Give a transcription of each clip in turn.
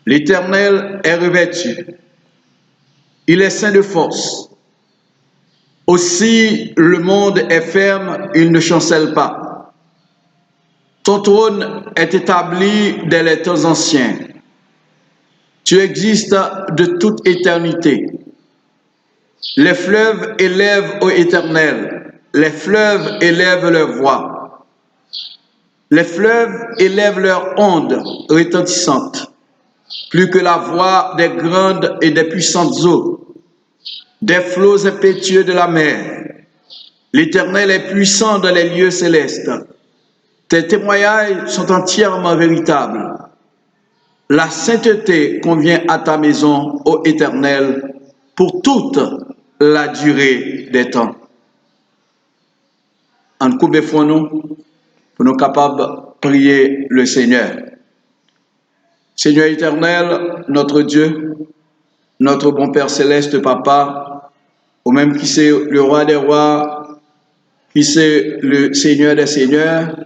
L'Éternel est revêtu. Il est saint de force. Aussi le monde est ferme, il ne chancelle pas. Ton trône est établi dès les temps anciens. Tu existes de toute éternité. Les fleuves élèvent ô Éternel, les fleuves élèvent leur voix. Les fleuves élèvent leurs ondes retentissantes, plus que la voix des grandes et des puissantes eaux, des flots impétueux de la mer. L'Éternel est puissant dans les lieux célestes. Tes témoignages sont entièrement véritables. La sainteté convient à ta maison, ô Éternel, pour toute la durée des temps. En coupe nous pour nous capables de prier le Seigneur. Seigneur éternel, notre Dieu, notre bon Père céleste, Papa, au même qui c'est le roi des rois, qui c'est le Seigneur des seigneurs,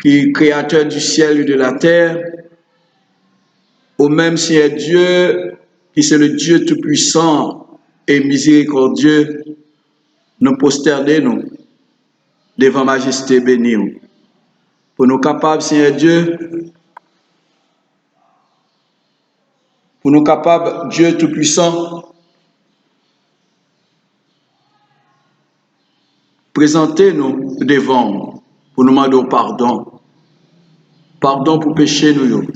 qui est créateur du ciel et de la terre, au même Seigneur Dieu, qui c'est le Dieu tout-puissant et miséricordieux, nous prosternons devant majesté bénie. Pour nous capables, Seigneur Dieu, pour nous capables, Dieu tout-puissant, présentez-nous devant pour nous demander pardon. Pardon pour péché nous.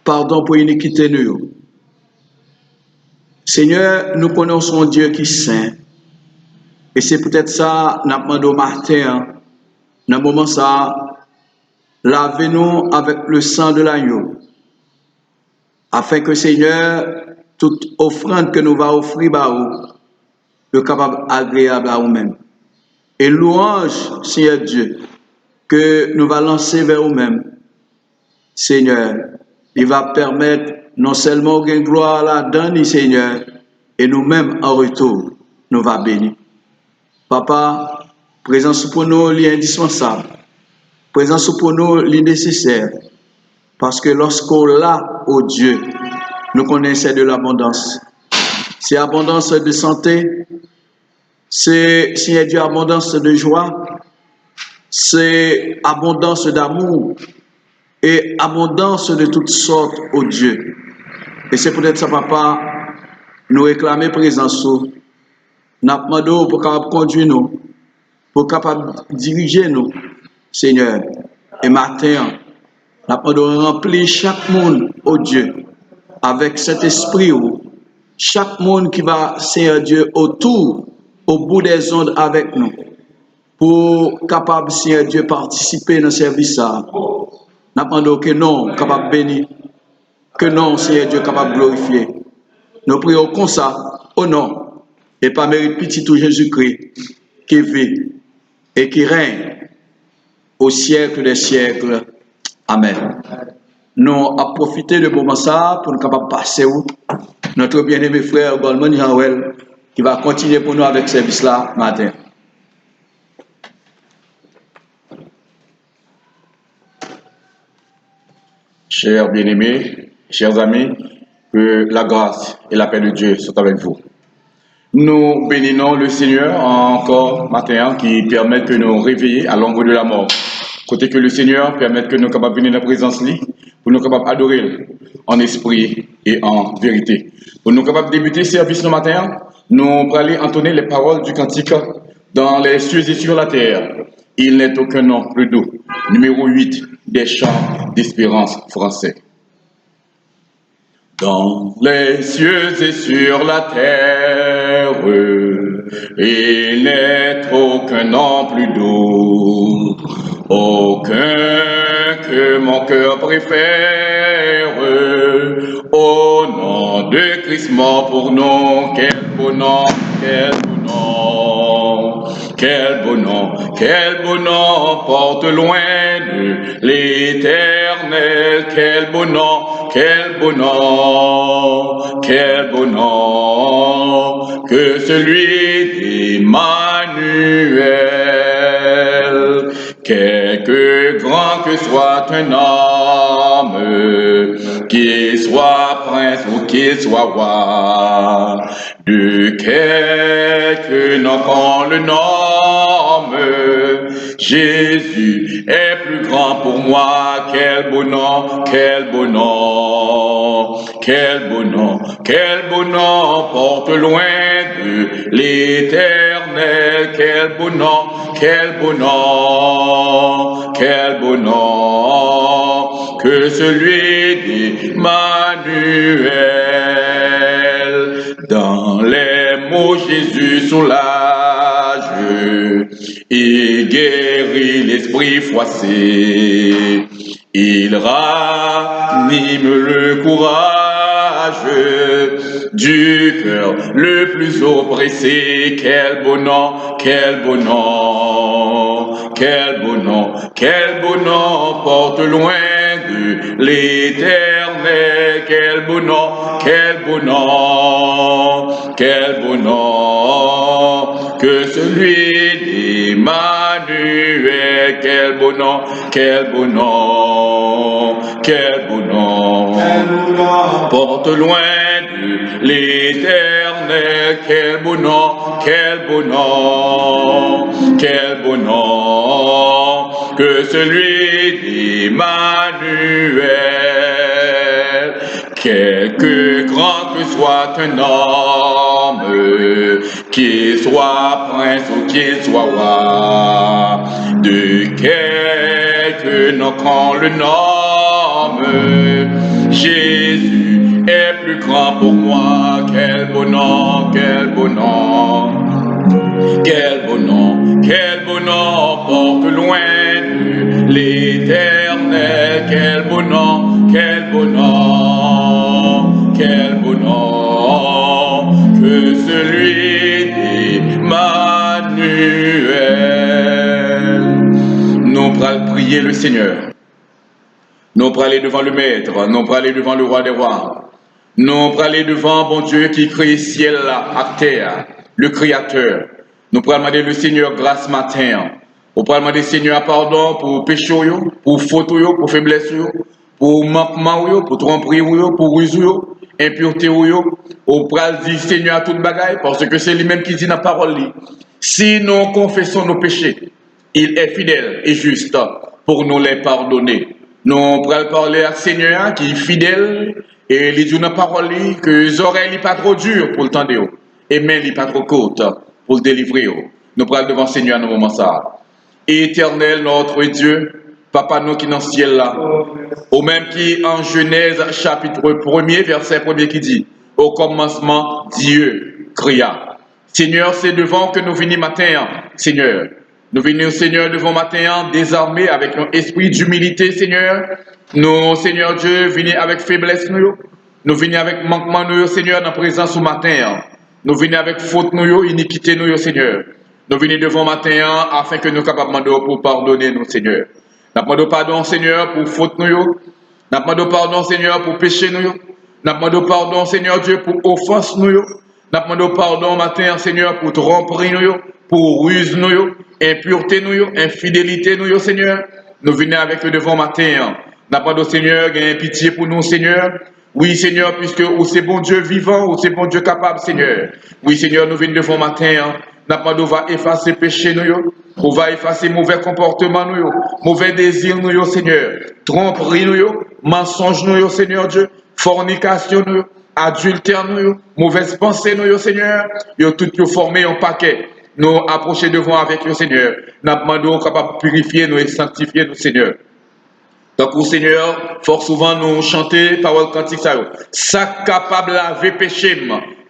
Pardon pour iniquité nous. Seigneur, nous connaissons Dieu qui est saint. Et c'est peut-être ça, nous demandons au matin, dans le moment ça, lavez-nous avec le sang de l'agneau. Afin que, Seigneur, toute offrande que nous va offrir, le capable agréable à nous-mêmes. Et louange, Seigneur Dieu, que nous va lancer vers nous-mêmes. Seigneur, il va permettre non seulement de gloire à la donne, Seigneur, et nous-mêmes en retour, nous va bénir. Papa, présence pour nous est indispensable. Présence pour nous est nécessaire. Parce que lorsqu'on l'a, oh Dieu, nous connaissons de l'abondance. C'est abondance de santé, c'est, Seigneur Dieu, abondance de joie, c'est abondance d'amour et abondance de toutes sortes, oh Dieu. Et c'est peut-être ça, Papa, nous réclamer présence, nous demandons pour capable conduire nous, pour capable diriger nous, Seigneur. Et matin, nous demandons remplir chaque monde, oh Dieu, avec cet esprit, chaque monde qui va, Seigneur Dieu, autour, au bout des ondes avec nous, pour capable, Seigneur Dieu, participer dans le service. Nous demandons que non, capable bénir, que non, Seigneur Dieu, capable glorifier. Nous prions comme ça, au nom, et par mérite petit tout Jésus-Christ, qui vit et qui règne au siècle des siècles. Amen. Nous avons profité de ce moment ça pour nous capables passer où notre bien-aimé frère Goldman Yawel, qui va continuer pour nous avec ce service-là matin. Chers bien-aimés, chers amis, que la grâce et la paix de Dieu soient avec vous. Nous bénissons le Seigneur encore matin qui permet que nous réveiller à l'ombre de la mort. Côté que le Seigneur permette que nous capables venir dans la présence lui, pour nous capables adorer en esprit et en vérité. Pour nous capables débuter le service ce matin, nous allons entonner les paroles du cantique dans les cieux et sur la terre. Il n'est aucun nom plus doux. Numéro 8 des chants d'espérance français. Dans les cieux et sur la terre, il n'est aucun nom plus doux, aucun que mon cœur préfère. Au nom de Christ mort pour nous, quel beau nom, quel beau nom, quel beau nom, quel beau nom, porte loin de l'éternel, quel beau nom, quel beau nom, quel beau nom, que celui d'Emmanuel. Quel Quelque grand que soit un homme, qu'il soit prince ou qu'il soit roi, de quelque nom qu'on le nomme, Jésus est plus grand pour moi. Quel beau nom, quel beau nom, quel beau nom, quel beau nom, porte loin de l'éternel. Quel beau nom, quel beau nom, quel beau nom, que celui d'Emmanuel. Dans les mots Jésus soulage, il guérit l'esprit froissé, il ranime le courage du cœur le plus oppressé. Quel beau nom, quel beau nom, quel beau nom, quel beau nom, porte loin de l'éternel. Quel beau nom, quel beau nom, quel beau nom, que celui d'Emmanuel. Quel beau nom, quel beau nom, quel beau nom, porte loin de l'éternel. Quel beau nom, quel beau nom, quel beau nom, que celui d'Emmanuel. Quelque grand que soit un homme, qu'il soit prince ou qu'il soit roi, de quelque nom qu'on le nomme, Jésus est plus grand pour moi. Quel beau nom, quel beau nom, quel beau nom, quel beau nom, porte loin de l'éternel. Quel beau nom, quel beau nom, quel beau nom, que celui d'Emmanuel. Nous allons prier le Seigneur. Nous allons aller devant le Maître, nous allons aller devant le Roi des Rois. Nous allons aller devant bon Dieu qui crée ciel à terre, le Créateur. Nous allons demander le Seigneur grâce matin. Nous allons demander Seigneur pardon pour péché, pour faute, pour faiblesse, pour manquement, pour tromperie, pour ruse, impureté. Nous allons dire Seigneur à toute bagaille parce que c'est lui-même qui dit dans la parole. Si nous confessons nos péchés, il est fidèle et juste pour nous les pardonner. Nous allons parler à Seigneur qui est fidèle et il dit dans la parole que les oreilles ne sont pas trop dures pour le tendre et les mains ne sont pas trop courtes pour le délivrer. Nous allons devant Seigneur à ce moment ça. Éternel notre Dieu, Papa nous qui est dans le ciel là, au même qui en Genèse chapitre 1er verset 1er qui dit au commencement Dieu créa. Seigneur, c'est devant que nous venons matin, Seigneur. Nous venons, Seigneur, devant matin, désarmés avec un esprit d'humilité, Seigneur. Nous, Seigneur Dieu, venons avec faiblesse, nous venons avec manquement, nous, Seigneur, dans la présence au matin. Nous venons avec faute, nous, iniquité, nous, Seigneur. Nous venons devant matin afin que nous soyons capables de pardonner, nous, Seigneur. Nous demandons pardon, Seigneur, pour faute, nous. Nous demandons pardon, Seigneur, pour péché, nous. Nous demandons pardon, Seigneur Dieu, pour offense, nous. Nous demandons pardon, matin, Seigneur, pour tromperie, nous, pour ruse, nous, impureté, nous, infidélité, nous, Seigneur. Nous venons avec eux devant matin. Nous demandons, Seigneur, gagne pitié pour nous, Seigneur. Oui, Seigneur, puisque c'est bon Dieu vivant, ou c'est bon Dieu capable, Seigneur. Oui, Seigneur, nous venons devant matin. Nous demandons, va effacer péché, nous. On va effacer mauvais comportement, nous, mauvais désir, nous, Seigneur. Tromperie, nous, mensonge, nous, Seigneur Dieu. Fornication, nous. Adultère, nous, mauvaise pensée, nous, Seigneur. Nous tout formé en paquet. Nous approcher devant avec le Seigneur. Nous demandons capable de purifier nous et sanctifier nous, Seigneur. Donc, au Seigneur, fort souvent nous chanter parole cantique ça capable de laver péché,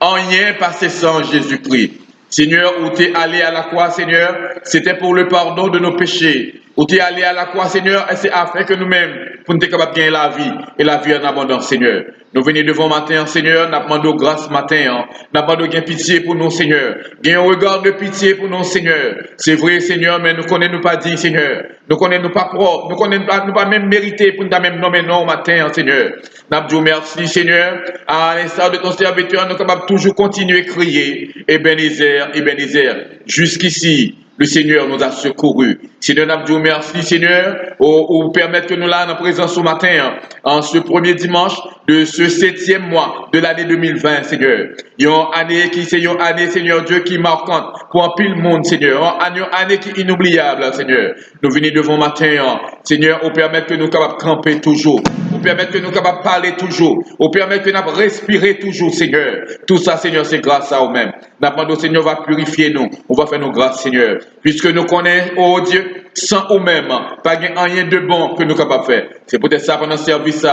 en rien passé sans Jésus-Christ. Seigneur, où tu es allé à la croix, Seigneur, c'était pour le pardon de nos péchés. Où tu es allé à la croix, Seigneur, et c'est afin que nous-mêmes, pour nous être capables de gagner la vie, et la vie en abondance, Seigneur. Nous venons devant matin, Seigneur, nous demandons grâce matin, nous demandons pitié pour nous, Seigneur. Gain un regard de pitié pour nous, Seigneur. C'est vrai, Seigneur, mais nous connaissons pas dit, Seigneur. Nous connaissons pas propre, nous connaissons pas même mérité pour nous même nommer non matin, Seigneur. Nous disons merci, Seigneur. À l'instar de ton serviteur, nous sommes capables toujours continuer à crier. Ebenezer, Ebenezer. Jusqu'ici, Le Seigneur nous a secourus. Seigneur, nous disons merci, Seigneur, ou permettre que nous là en présence ce matin, en ce premier dimanche de ce 7e mois de l'année 2020, Seigneur. Une année qui, c'est une année, Seigneur Dieu, qui est marquante pour un pile monde, Seigneur. Une année qui est inoubliable, Seigneur. Nous venons devant matin, Seigneur, ou permettre que nous capables de camper toujours. Ou permettre que nous capables de parler toujours. Ou permettre que nous respirer toujours, Seigneur. Tout ça, Seigneur, c'est grâce à vous-même. Nous demandons, Seigneur, va purifier nous. On va faire nos grâces, Seigneur. Puisque nous connaissons, oh Dieu, sans nous-mêmes, pas rien de bon que nous sommes capables de faire. C'est peut-être ça pendant ce service,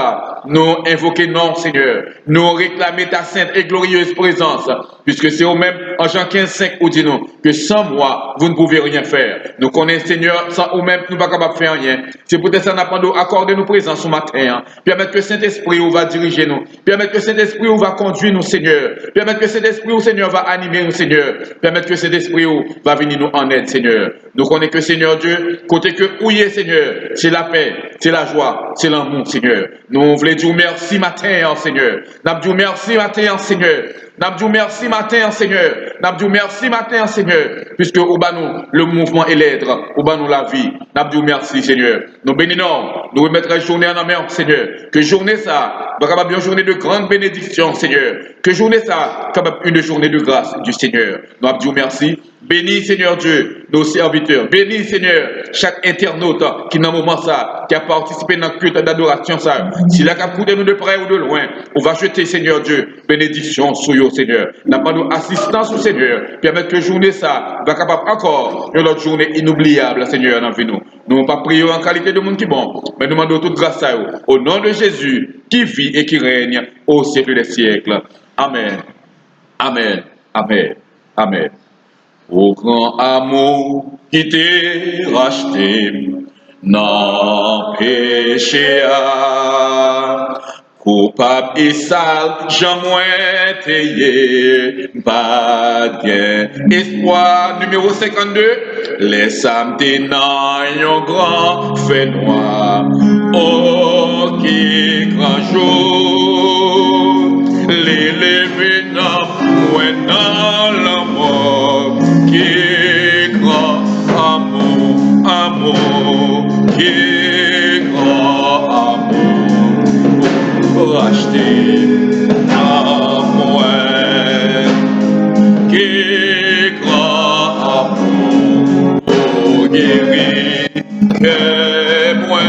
nous invoquer non, Seigneur. Nous réclamer ta sainte et glorieuse présence. Puisque c'est vous-même, en Jean 15:5, où dit-nous que sans moi, vous ne pouvez rien faire. Nous connaissons, Seigneur, sans vous-même, nous ne sommes pas capables de faire rien. C'est peut-être ça, nous accorder nos présences ce matin. Permettre que Saint-Esprit va diriger nous. Permettre que Saint-Esprit va conduire nous, Seigneur. Permettre que Saint-Esprit, Seigneur, va animer nous, Seigneur. Permettre que Saint-Esprit va venir nous en aide, Seigneur. Nous connaissons que, Seigneur Dieu, côté que où est, Seigneur, c'est la paix, c'est la joie, c'est l'amour, Seigneur. Nous voulons dire merci matin, Seigneur. Nous disons merci matin, Seigneur. Nous disons merci matin, Seigneur. Nous disons merci matin, Seigneur. Puisque au bas nous, le mouvement est l'aide, au bas nous la vie. Nous disons merci, Seigneur. Nous bénissons, nous remettrons la journée en amère, Seigneur. Que journée ça, capable une journée de grande bénédiction, Seigneur. Que journée ça, capable une journée de grâce du Seigneur. Nous disons merci. Bénis, Seigneur Dieu, nos serviteurs. Bénis, Seigneur, chaque internaute qui, dans le moment ça, qui a participé dans le culte d'adoration, ça. S'il a capté nous de près ou de loin, on va jeter, Seigneur Dieu, bénédiction sur eux, Seigneur. N'a pas d'assistance au Seigneur. Permettre que journée ça, va capable encore une autre journée inoubliable, Seigneur, dans nous. Nous n'avons pas prié en qualité de monde qui bon, mais nous demandons toute grâce à eux. Au nom de Jésus, qui vit et qui règne au siècle des siècles. Amen. Amen. Amen. Amen. Au grand amour qui t'est racheté, non péché coupable et sale, jamais t'ayé, pas bien. Espoir numéro 52, les samedis dans un grand fait noir, oh qui grand jour, les lever dans la mort, qui grand amour, qui grand amour, racheter à moi, qui grand amour, oh guéri que moi,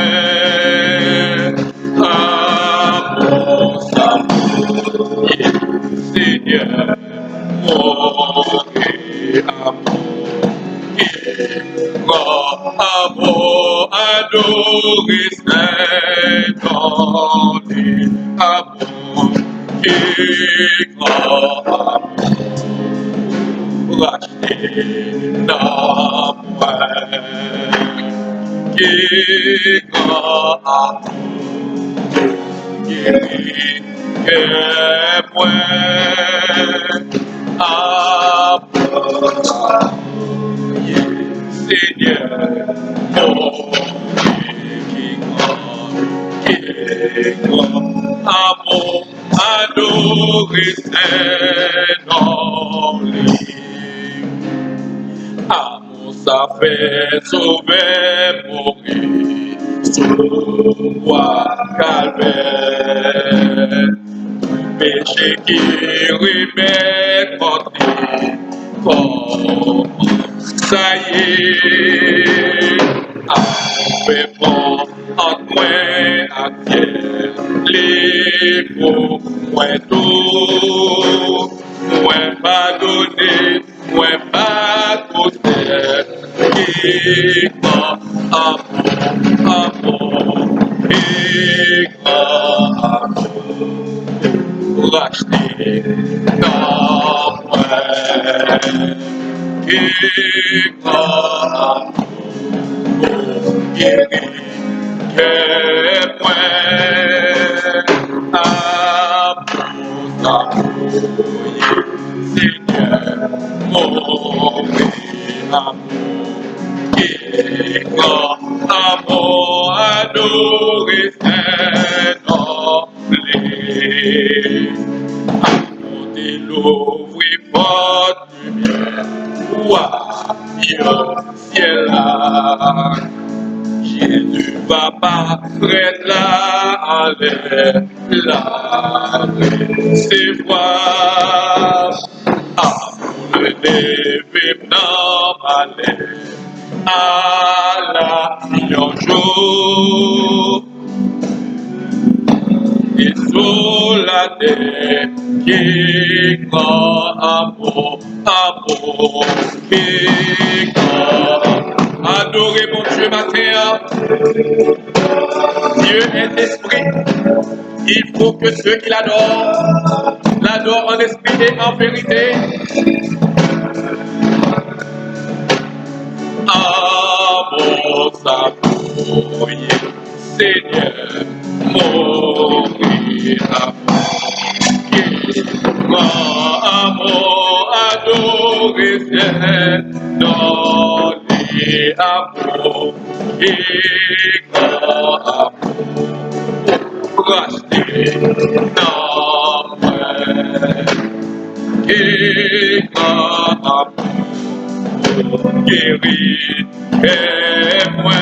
amour, amour, Seigneur, mon amour, amour, adoré, Seigneur, amour, amour, racheté dans moi, amour, guéri que moi, amour, Seigneur, mon amour, adoré, Seigneur, amour, ça fait sauver, mourir, sur moi, calvaire, péché qui remet porté, comme ça y est, avec bon, entre moi et ciel, les mots, moi tout, moi pardonné, moi pas côté, qui amour, et amour, racheté dans moi. Seigneur, mon amour, adoré, Seigneur, amour de l'ouvrir porte lumière, Dieu, va paraître là, allez, là, c'est voir. Amour levé, non, allez, à la jour. Et sous la terre, qui grand amour, qui grand. Adorez mon Dieu matin. Dieu est esprit. Il faut que ceux qui l'adorent en esprit et en vérité. Amour s'appuie, Seigneur, mourir amour, adoré, dans les amours, et grand amour, racheté, non, et grand amour, guéri, et moi,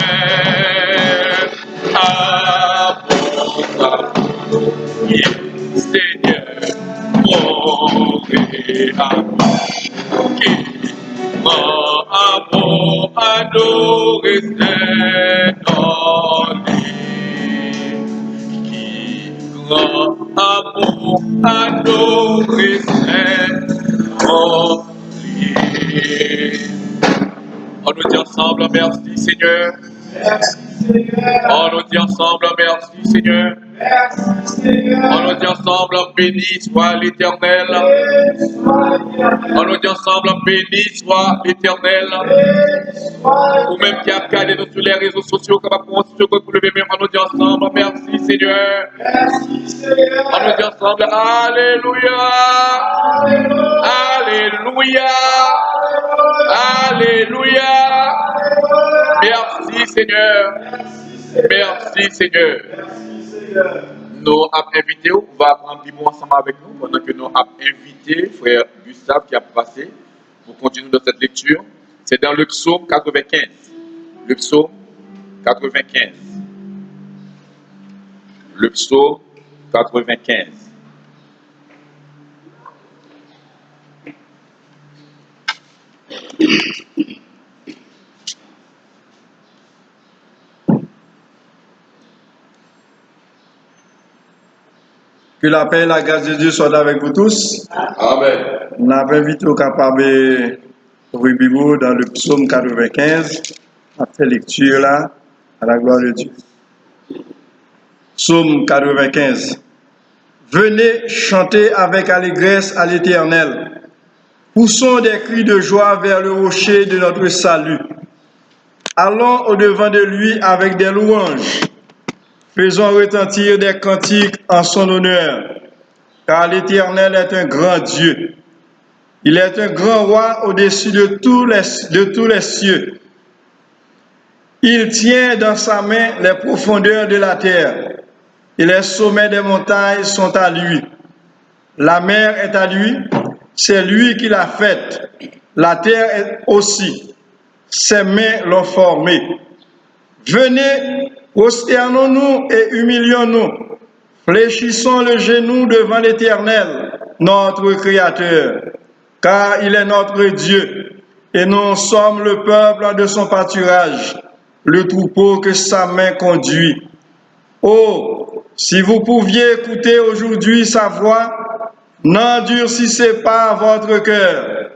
amour, Seigneur, mourir amour, qui amour, adoré, dans qui grand amour, adoré, dans on nous dit ensemble, merci Seigneur. On nous dit ensemble, merci Seigneur. On nous dit ensemble, béni soit l'Éternel. On nous dit ensemble, béni soit l'Éternel. Vous-même qui avez regardé nous sur les réseaux sociaux, comme pour lever, on nous dit ensemble, merci Seigneur. On nous dit ensemble, Alléluia. Alléluia. Alléluia. Merci Seigneur. Merci Seigneur. Nous avons invité, on va prendre du mot ensemble avec nous pendant que nous avons invité frère Gustave qui a passé pour continuer dans cette lecture. C'est dans le psaume 95. Le psaume 95. Le psaume 95. Que la paix et la grâce de Dieu soient avec vous tous. Amen. On a invité au capable de Bible dans le psaume 95. On a fait lecture là, à la gloire de Dieu. Psaume 95. Venez chanter avec allégresse à l'Éternel. Poussons des cris de joie vers le rocher de notre salut. Allons au-devant de lui avec des louanges. Faisons retentir des cantiques en son honneur, car l'Éternel est un grand Dieu. Il est un grand roi au-dessus de tous les cieux. Il tient dans sa main les profondeurs de la terre, et les sommets des montagnes sont à lui. La mer est à lui, c'est lui qui l'a faite. La terre est aussi, ses mains l'ont formée. Venez, prosternons-nous et humilions-nous. Fléchissons le genou devant l'Éternel, notre Créateur, car il est notre Dieu, et nous sommes le peuple de son pâturage, le troupeau que sa main conduit. Oh, si vous pouviez écouter aujourd'hui sa voix, n'endurcissez pas votre cœur,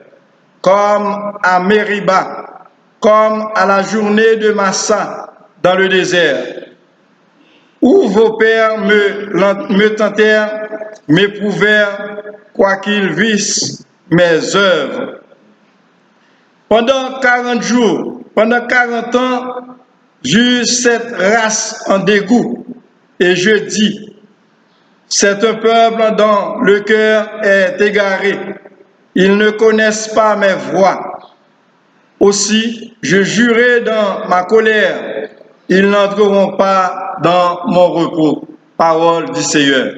comme à Mériba, comme à la journée de Massa, dans le désert, où vos pères me tentèrent, m'éprouvèrent, quoiqu'ils vissent mes œuvres. Pendant 40 jours, pendant 40 ans, j'eus cette race en dégoût, et je dis, c'est un peuple dont le cœur est égaré, ils ne connaissent pas mes voies. Aussi, je jurai dans ma colère, ils n'entreront pas dans mon repos. Parole du Seigneur.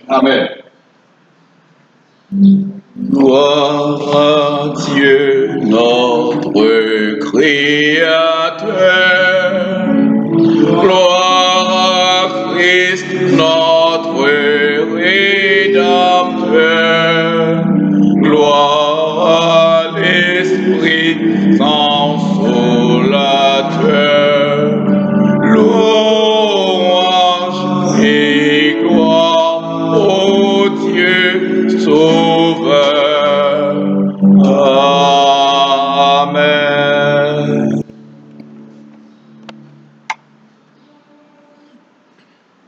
Amen. Gloire à Dieu, notre Créateur.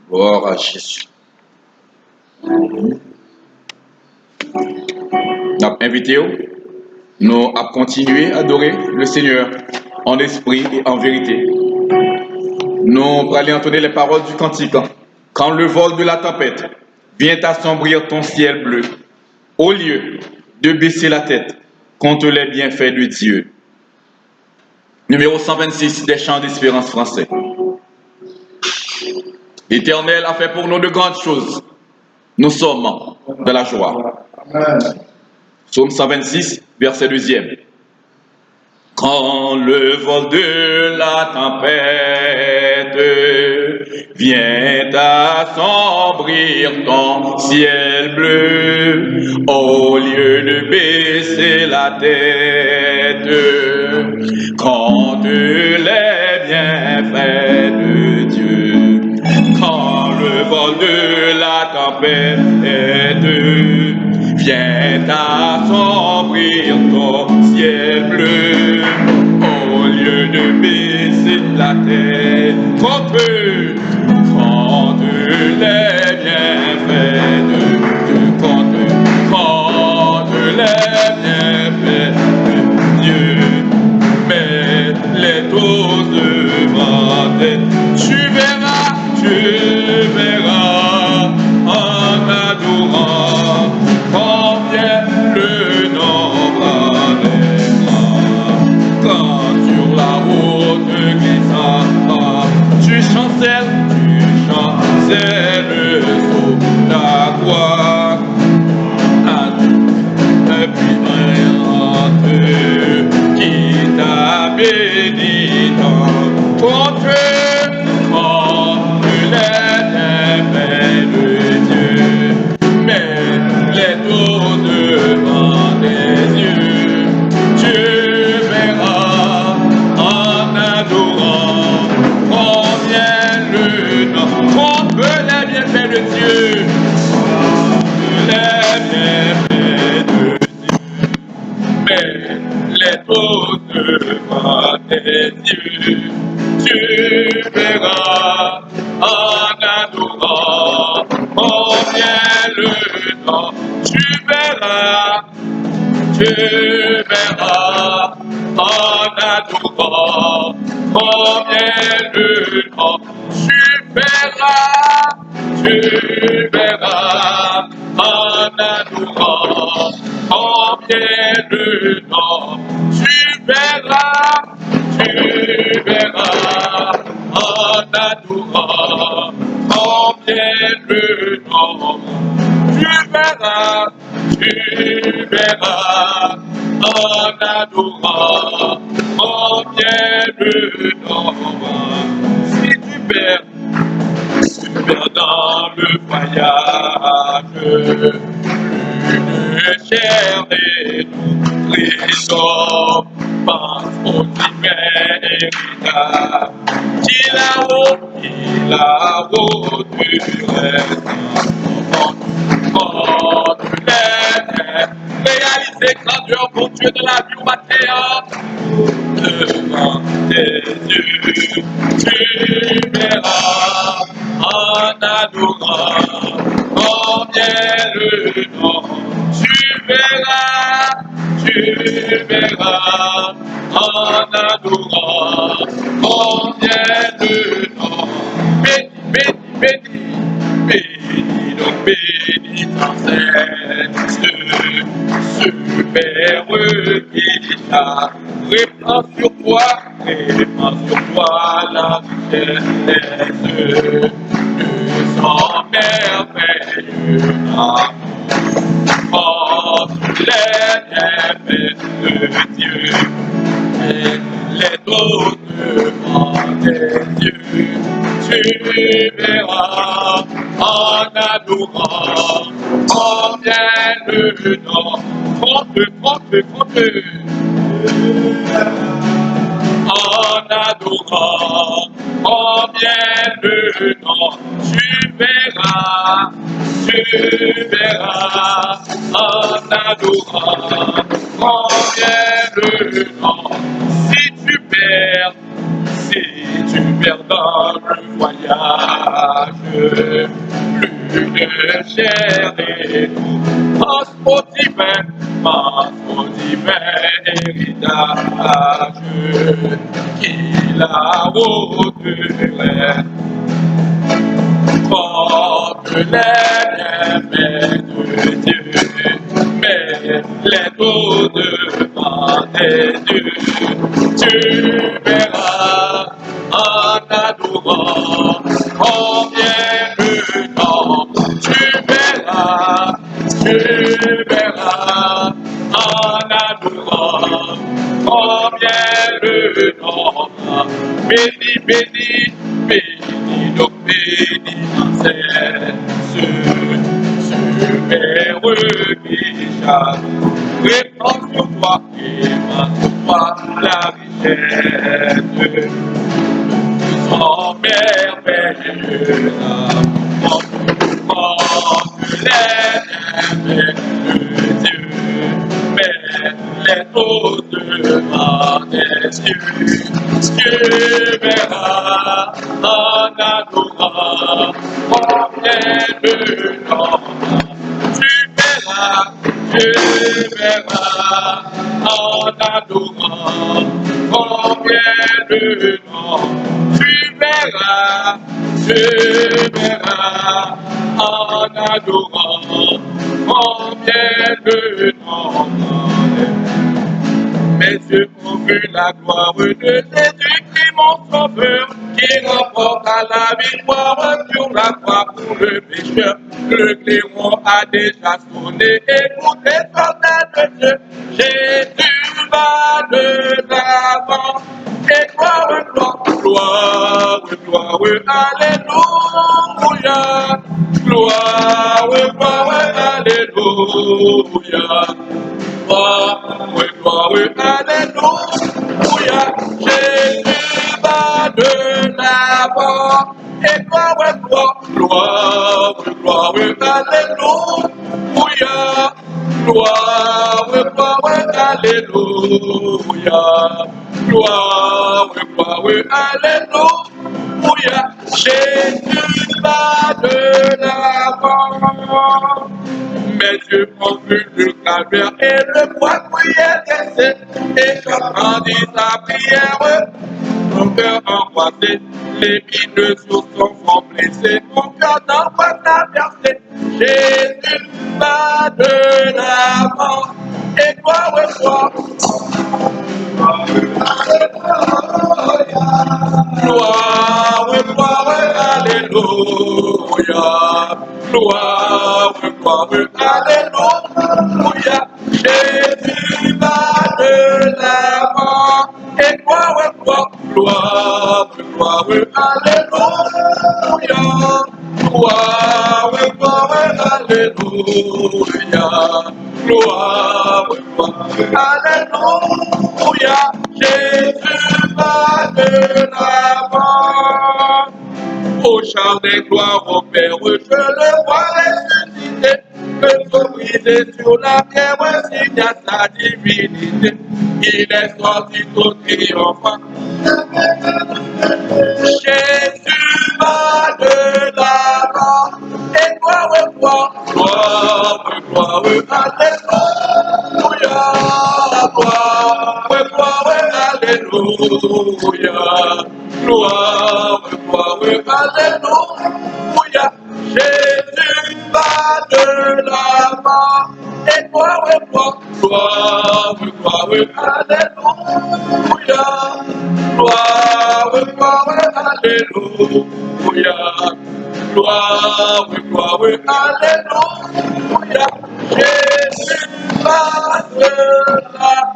Gloire à Jésus. Nous invité nous à continuer à adorer le Seigneur en esprit et en vérité. Nous allons entendre les paroles du cantique. Quand le vol de la tempête vient assombrir ton ciel bleu, au lieu de baisser la tête contre les bienfaits de Dieu. Numéro 126 des chants d'espérance français. L'Éternel a fait pour nous de grandes choses. Nous sommes dans la joie. Amen. Psaume 126, verset 2e. Quand le vol de la tempête vient assombrir ton ciel bleu, au lieu de baisser la tête, compte les bienfaits de Dieu. Quand le vol de la tempête vient assombrir ton ciel bleu, au lieu de baisser la tête, compte les bienfaits de Dieu, compte les bienfaits de Dieu, mais les taux devant tes, tu verras en adorant combien le nombre des grands. Quand sur la haute glissade, tu chancelles sous la croix, qui t'a béni dans ton cœur, comme les bienfaits de Dieu, mais les taux devant tes yeux, tu verras en adorant combien le nom, trompe les bienfaits de Dieu, les bienfaits de Dieu, mais les taux devant tes yeux, tu verras en adorant combien le nom, tu verras en adorant combien le nom, tu verras en adorant combien le nom, tu verras en adorant combien le nom, tu verras en adorant combien le nom. Si tu perds dans le voyage, une chair et nous trésors, pense au divin héritage, qu'il a haut du reste, réaliser grandeur pour Dieu de la vie matin, devant tes yeux, tu verras en adorant combien le nom, tu verras en adorant combien le nom, bénis ton super qui t'a répand sur toi la richesse de son merveilleux amour, les bienfaits de Dieu, et les taux devant tes yeux, tu verras en adorant combien le nom, compte, en adorant combien le nom, tu verras tu verras en adorant combien le nom. Si tu perds dans le voyage, plus de chair et tout, pense au divin héritage qu'il a au-delà. Porte les bienfaits de Dieu, mais les dos devant tes yeux, tu verras en adorant combien le nom, tu verras en adorant combien le nom, béni, béni, béni, donc béni, c'est ce merveilleux qui chaque répand sur toi et sur toi la richesse. Son merveilleux amour, que les bienfaits de Dieu, mais les eaux devant tes yeux, tu verras en adorant combien le nom, tu verras en adorant combien le nom, tu verras en adorant combien le nom. Mes yeux ont vu la gloire de Jésus-Christ, mon sauveur, qui remporte à la victoire sur la croix pour le pécheur. Le clairon a déjà sonné, écoutez, soldats de Dieu, Jésus va de l'avant. Et gloire, gloire, gloire, alléluia. Gloire, gloire, alléluia. Gloire, alléluia. Jésus va de l'avant. Et gloire, gloire, gloire, alléluia. Gloire, alléluia. Gloire, alléluia. Jésus va de l'avant. Mes yeux ont vu le calvaire et le bois prière cassé. Et j'entendis sa prière, mon cœur angoissé, les mines sur son front blessé, mon cœur d'angoisse a versé. Jésus va de l'avant, et gloire, gloire, alléluia. Gloire, alléluia. Jésus va de l'avant, et gloire, alléluia. Gloire, alléluia. Gloire, alléluia. Jésus va de l'avant. Au char des gloires, au Père, je le vois ressusciter, que soit brisé sur la terre, signe à sa divinité. Il est sorti tout triomphant. Jésus va de l'avant, et gloire, alléluia. Alléluia. Gloire, alléluia. Jésus va de l'avant, et gloire, alléluia. Gloire, alléluia. Gloire, alléluia. Jésus va de l'avant.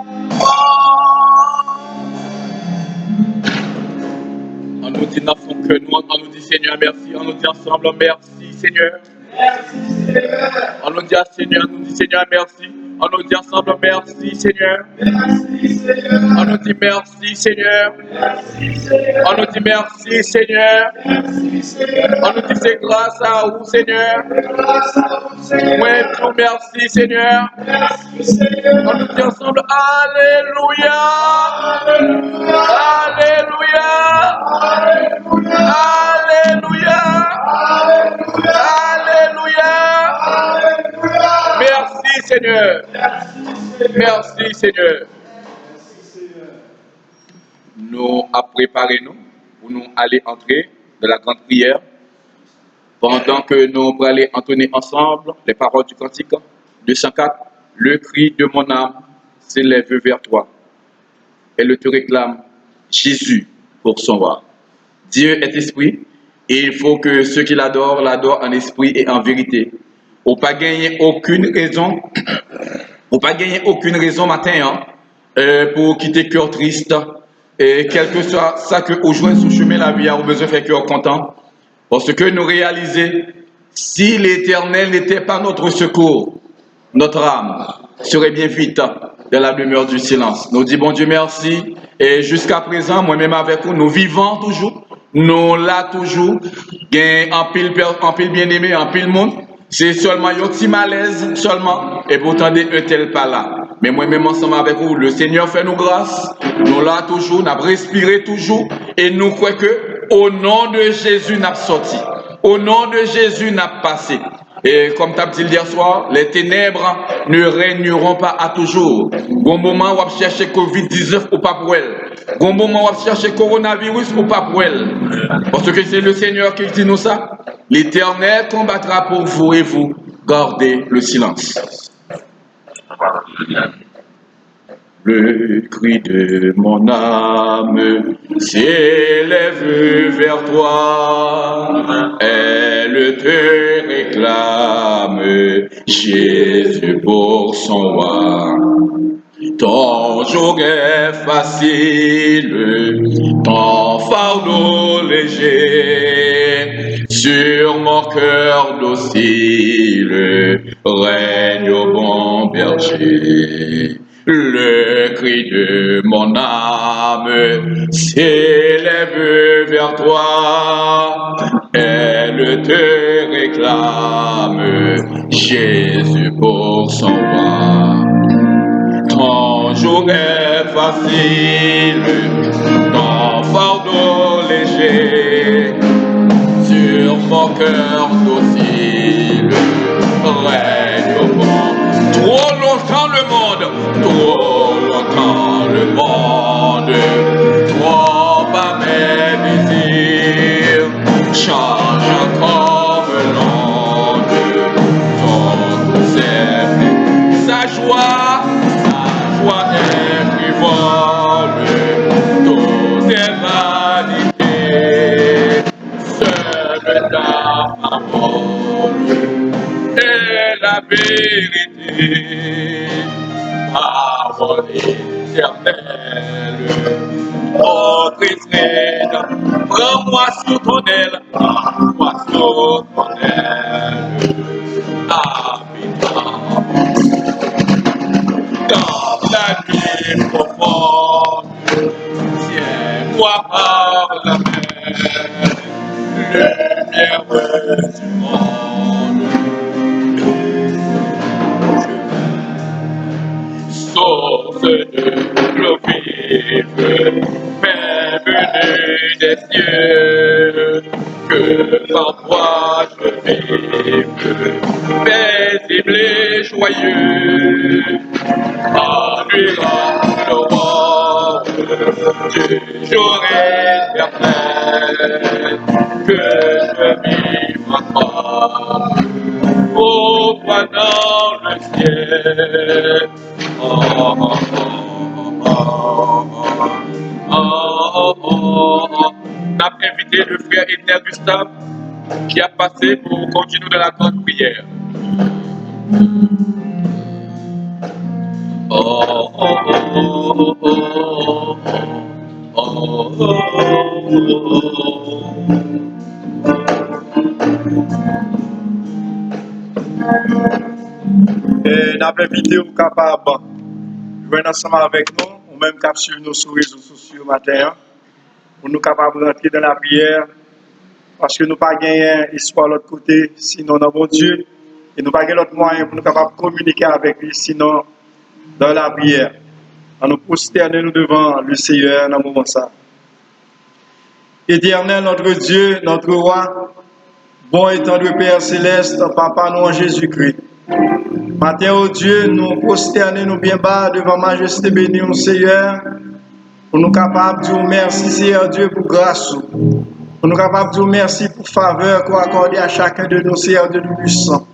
On nous dit dans son cœur, on nous dit Seigneur merci, on nous dit ensemble merci Seigneur. Merci Seigneur. On nous dit à Seigneur, on nous dit Seigneur merci. On nous dit ensemble merci Seigneur. Merci Seigneur. On nous dit merci Seigneur. Merci Seigneur. On nous dit merci Seigneur. Merci Seigneur. On nous dit c'est grâce à vous Seigneur. Grâce à vous Seigneur. Oui, tout merci Seigneur. Merci Seigneur. On nous dit ensemble Alléluia. Alléluia. Alléluia. Alléluia. Alléluia. Alléluia. Alléluia. Alléluia. Merci Seigneur. Merci Seigneur. Nous a préparé nous pour nous aller entrer de la grande prière. Pendant que nous allons aller entonner ensemble les paroles du cantique 204, le cri de mon âme s'élève vers toi. Elle te réclame Jésus pour son roi. Dieu est esprit et il faut que ceux qui l'adorent en esprit et en vérité. Ou pas gagner aucune raison, matin pour quitter cœur triste. Et quel que soit ça que au joint sous chemin la vie a besoin de faire cœur content. Parce que nous réalisons, si l'Éternel n'était pas notre secours, notre âme serait bien vite dans la demeure du silence. Nous disons bon Dieu merci. Et jusqu'à présent, moi-même avec vous, nous vivons toujours. Nous là toujours. En pile bien-aimé, en pile monde. C'est seulement un petit malaise seulement. Et pourtant, un tel pas là. Mais moi-même ensemble avec vous, le Seigneur fait nous grâce. Nous là toujours, nous respiré toujours. Et nous croyons que au nom de Jésus, nous sorti. Au nom de Jésus, nous passé. Et comme tu as dit hier soir, les ténèbres ne régneront pas à toujours. Bon moment, on va chercher Covid-19 ou pas pour elle. Bon moment, on va chercher coronavirus ou pas pour elle. Parce que c'est le Seigneur qui dit nous ça. L'Éternel combattra pour vous et vous gardez le silence. Le cri de mon âme s'élève vers toi, elle te réclame, Jésus pour son roi. Ton jour est facile, ton fardeau léger, sur mon cœur docile, règne au bon berger. Le cri de mon âme s'élève vers toi, elle te réclame, Jésus pour son roi. Ton jour est facile, ton fardeau léger, sur mon cœur docile, règne au bon. Trop longtemps le monde, trop à mes désirs, change comme l'onde, ton douce sa joie est frivole, tout est vanité, seule ta parole est la vérité. Parole éternelle, oh Christ, prends-moi sur ton aile, prends-moi sur ton aile, habitant dans la nuit profonde, tiens-moi par la main, lumière du monde. Source de l'eau vive, paix venue des cieux, que par toi je vive, paisible et joyeux, ennuiera l'aurore du jour éternel, que je vive encore, au point dans le ciel. On a invité le frère Edner Gustave qui a passé pour continuer de la grande prière. Et nous avons invité aux capables de venir ensemble avec nous, ou même cap sur nos réseaux sociaux matin, pour nous capables de rentrer dans la prière, parce que nous pas gagné espoir de l'autre côté, sinon dans bon Dieu, et nous pas gagné l'autre moyen pour nous capables de communiquer avec lui, sinon dans la prière. En nous prosterner nous devant le Seigneur dans ce moment ça. Éternel, notre Dieu, notre roi, bon et tendre Père céleste, Papa, nous en Jésus-Christ. Matin, oh Dieu, nous prosternons nous bien bas devant Majesté bénie, au Seigneur, pour nous capables de dire merci, Seigneur Dieu, pour grâce. Pour nous capables de dire merci pour faveur qu'on accorde à chacun de nos Seigneurs Dieu du puissant.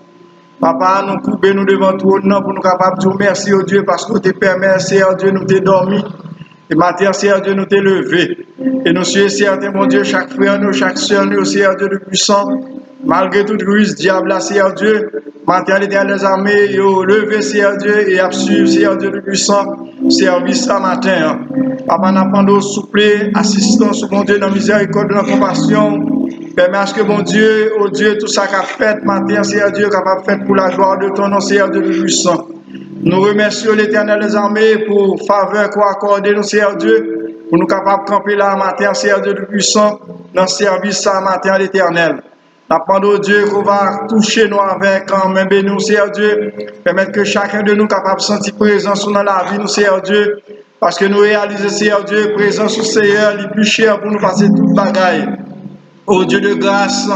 Papa, nous coupons nous devant toi pour nous capables de dire merci, oh Dieu, parce que tu permets, Seigneur Dieu, nous t'es dormi. Et matin, Seigneur Dieu, nous t'es levé. Et nous sommes certains, mon Dieu, chaque frère, nous, chaque soeur, nous, Seigneur Dieu, le puissant, malgré toute ruse, diable, Seigneur Dieu, matin, l'éternel des armées, yo, levé, Seigneur Dieu, et absurde, Seigneur Dieu, le puissant, service ce matin. Papa, nous apprenons souple, assistance, mon Dieu, dans la miséricorde, dans la compassion. Permets à ce que, mon Dieu, oh Dieu, tout ça qu'a fait, matin, Seigneur Dieu, capable de faire pour la gloire de ton nom, Seigneur Dieu, le puissant. Nous remercions l'Éternel des armées pour faveur qu'on accorde nous, Seigneur Dieu, pour nous capables de camper là matin, Seigneur Dieu du puissant, dans le service ça matin à l'Éternel. Nous demandons Dieu qu'on va toucher nous avec quand même béni, Seigneur Dieu, permettre que chacun de nous capable de sentir présence dans la vie, nous, Seigneur Dieu, parce que nous réalisons, Seigneur Dieu, présence au Seigneur, les plus chers pour nous passer toute bagaille. Ô Dieu de grâce,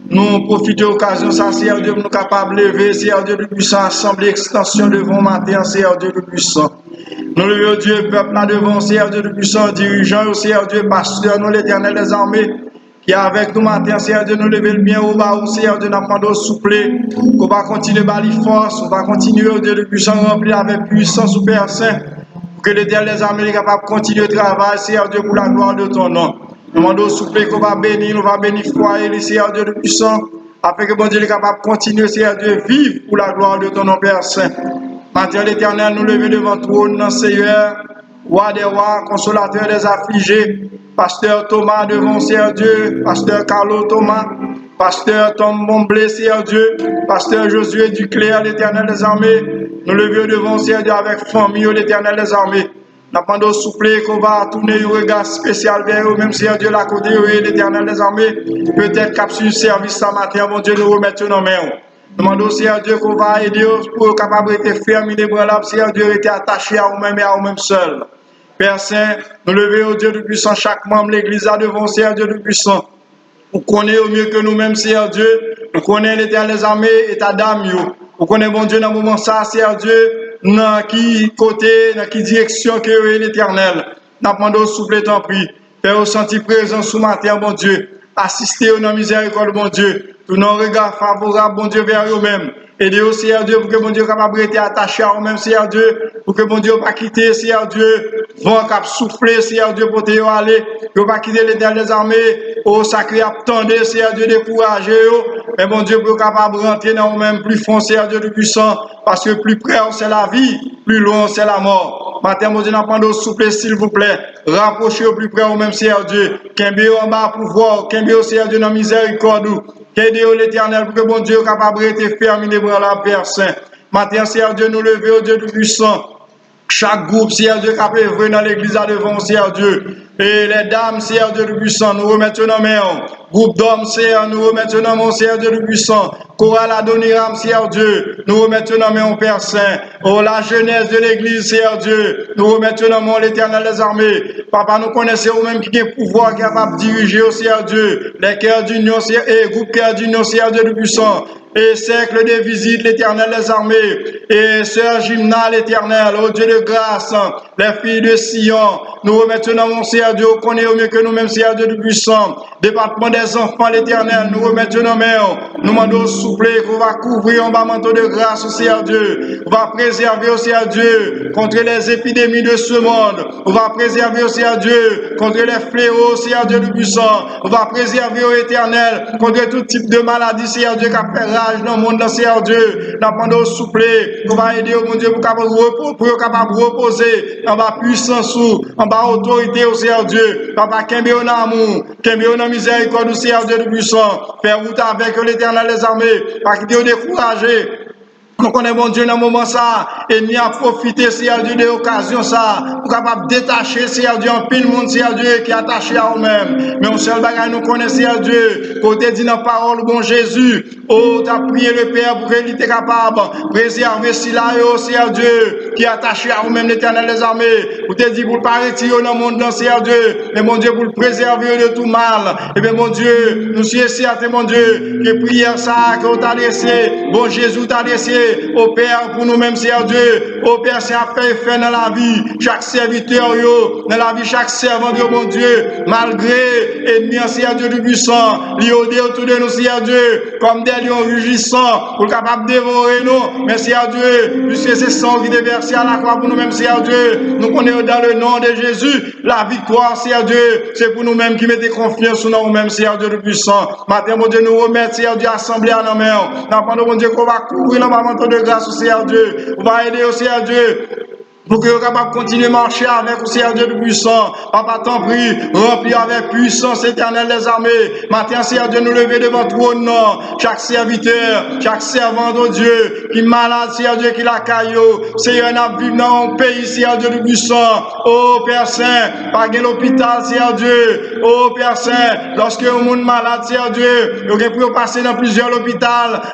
nous profitons de l'occasion, ça, Seigneur Dieu, nous capables de lever, Seigneur Dieu le puissant, assemblée, extension devant matin, Seigneur Dieu le puissant. Nous levons Dieu, peuple là devant, Seigneur Dieu le puissant, dirigeant, Seigneur Dieu, pasteur, nous l'Éternel des armées, qui est avec nous matin, Seigneur Dieu, nous lever le bien au bas, Seigneur Dieu, nous apprendre souple, qu'on va continuer à les force, on va continuer, ô Dieu le puissant, rempli avec puissance ou Père Saint, pour que l'Éternel des armées est capable de continuer le travail, Seigneur Dieu, pour la gloire de ton nom. Nous demandons souple qu'on va bénir, nous va bénir foyer, Seigneur Dieu le puissant, afin que bon Dieu est capable de continuer, Seigneur Dieu, vivre pour la gloire de ton nom, Père Saint. Matin l'Éternel, nous lever devant toi, Seigneur, roi des rois, consolateur des affligés, pasteur Thomas devant, Seigneur Dieu, pasteur Carlo Thomas, pasteur Tom Bomblé, Seigneur Dieu, pasteur Josué Duclerc, l'Éternel des armées, nous levons devant, Seigneur Dieu, avec famille, l'Éternel des armées. Nous demandons souple qu'on va tourner un regard spécial vers eux, même si Dieu l'a côté l'Éternel des armées, peut-être capsule service ce matin, mon Dieu, nous remettons nos mains. Nous demandons Seigneur Dieu qu'on va aider pour capable de fermer les bras là, Seigneur Dieu était attaché à vous-même et à vous-même seul. Père Saint, nous levons au Dieu du puissant, chaque membre de l'Église là devant Seigneur Dieu du puissant. Vous connaissez au mieux que nous-mêmes, Seigneur Dieu, nous connaissons l'Éternel des armées et ta dame. Vous connaissez, bon Dieu, dans le moment ça, Seigneur Dieu, dans qui côté, dans qui direction que est l'Éternel. Nous demandons souple ton prix. Faire ressentir présence sous matin, bon Dieu. Assister aux non miséricorde, bon Dieu. Tout nos regards favorables, bon Dieu, vers eux-mêmes. Aidez-vous, Seigneur Dieu, pour que bon Dieu capable d'être attaché à eux-mêmes, Seigneur Dieu. Pour que bon Dieu pas quitter, Seigneur Dieu. Vent cap souffler, Seigneur Dieu, pour te aller. Que pas quitter l'Éternel des armées. Au sacré attendez, Seigneur Dieu, décourager. Mais bon Dieu, pour capable de rentrer dans eux-mêmes plus fond, Seigneur Dieu, le puissant. Parce que plus près, c'est la vie. Plus loin, c'est la mort. Matin, mon Dieu, n'appendons souple, s'il vous plaît. Rapprochez au plus près au même, Seigneur Dieu. Qu'aimbé en bas pour voir. Qu'aimbé au Seigneur Dieu dans miséricorde. Qu'aidez-vous l'Éternel pour que bon Dieu capable de fermer les bras là, Père Saint. Matin, Seigneur Dieu, nous lever au Dieu du puissant. Chaque groupe, Seigneur Dieu, qui a œuvré dans l'église devant, Seigneur Dieu. Et les dames, Seigneur Dieu du puissant, nous remettons nos mains. Groupe d'hommes, Seigneur, nous remettons nos mains, Seigneur Dieu du puissant. Chorale Adoniram, Seigneur Dieu, nous remettons nos mains, Père Saint. Oh, la jeunesse de l'église, Seigneur Dieu, nous remettons nos mains, l'Éternel des armées. Papa, nous connaissons vous-même qui a pouvoir, capable de diriger, Seigneur Dieu, les cœurs d'union, et groupe cœur d'union, Seigneur Dieu du puissant. Et cercle de visite, l'Éternel des armées, et sœur Gymna, l'Éternel, ô Dieu de grâce, les filles de Sion, nous remettons dans mon Seigneur Dieu, qu'on est au mieux que nous-mêmes, Seigneur Dieu du puissant, département des enfants, l'Éternel, nous remettons nos mains, nous demandons souple, qu'on va couvrir en bas manteau de grâce, au Seigneur Dieu, on va préserver, au Seigneur Dieu, contre les épidémies de ce monde, on va préserver, au Seigneur Dieu, contre les fléaux, Seigneur Dieu du puissant, on va préserver, au Éternel, contre tout type de maladie, Seigneur Dieu, qui a fait dans le monde, Seigneur Dieu, nous demandons souple, qu'on va aider au mon Dieu pour capable reposer en bas puissance, en bas autorité au Seigneur Dieu, papa, qu'aimé en amour, qu'aimé en miséricorde au Seigneur Dieu du puissant, faire route avec l'Éternel des armées, pas qu'il te décourager. Nous connaissons, mon Dieu, dans le moment ça, et nous avons profité, Seigneur Dieu, de l'occasion ça, pour capable détacher, Seigneur Dieu, en pile monde, Seigneur Dieu, qui est attaché à nous-mêmes. Mais on seul bagage, nous connaissons, Seigneur Dieu, côté dit dans la parole, bon Jésus, oh, tu as prié le Père pour qu'il était capable de préserver cela, Seigneur Dieu, qui est attaché à nous-mêmes, l'Éternel des armées. Vous te dit pour ne pas retirer dans le monde, Seigneur Dieu, mais mon Dieu, pour le préserver de tout mal. Et bien, mon Dieu, nous sommes certain, mon Dieu, que prière ça, que tu as laissé, bon Jésus t'a laissé, au Père, pour nous-mêmes, Seigneur Dieu, au Père, c'est un fait dans la vie, chaque serviteur, dans la vie, chaque servant, mon Dieu, malgré ennemi, Seigneur Dieu du puissant, liodé autour de nous, Seigneur Dieu, comme des lions rugissants, pour capable de dévorer nous, mais Seigneur Dieu, puisque c'est sang qui est versé à la croix pour nous-mêmes, Seigneur Dieu, nous connaissons dans le nom de Jésus, la victoire, Seigneur Dieu, c'est pour nous-mêmes qui mettons confiance en nous-mêmes, Seigneur Dieu du puissant. Matin, mon Dieu, nous remettons, Seigneur Dieu, assemblée à nos mains, nous mon Dieu, qu'on va couvrir dans de grâce au Seigneur Dieu. On va aider au Seigneur Dieu. Pour que nous soyons capables de continuer à marcher avec le Seigneur Dieu puissant. Papa, t'en prie, remplis avec puissance éternelle les armées. Matin, Seigneur Dieu, nous lever devant toi, non. Chaque serviteur, chaque servant de Dieu, qui est malade, Seigneur Dieu, qui l'a caillou. Seigneur, nous vivons dans un pays, Seigneur Dieu puissant. Oh, Père Saint, pas de l'hôpital, Seigneur Dieu. Oh, Père Saint, lorsque le monde malade, Seigneur Dieu, il aurait pu passer dans plusieurs hôpitaux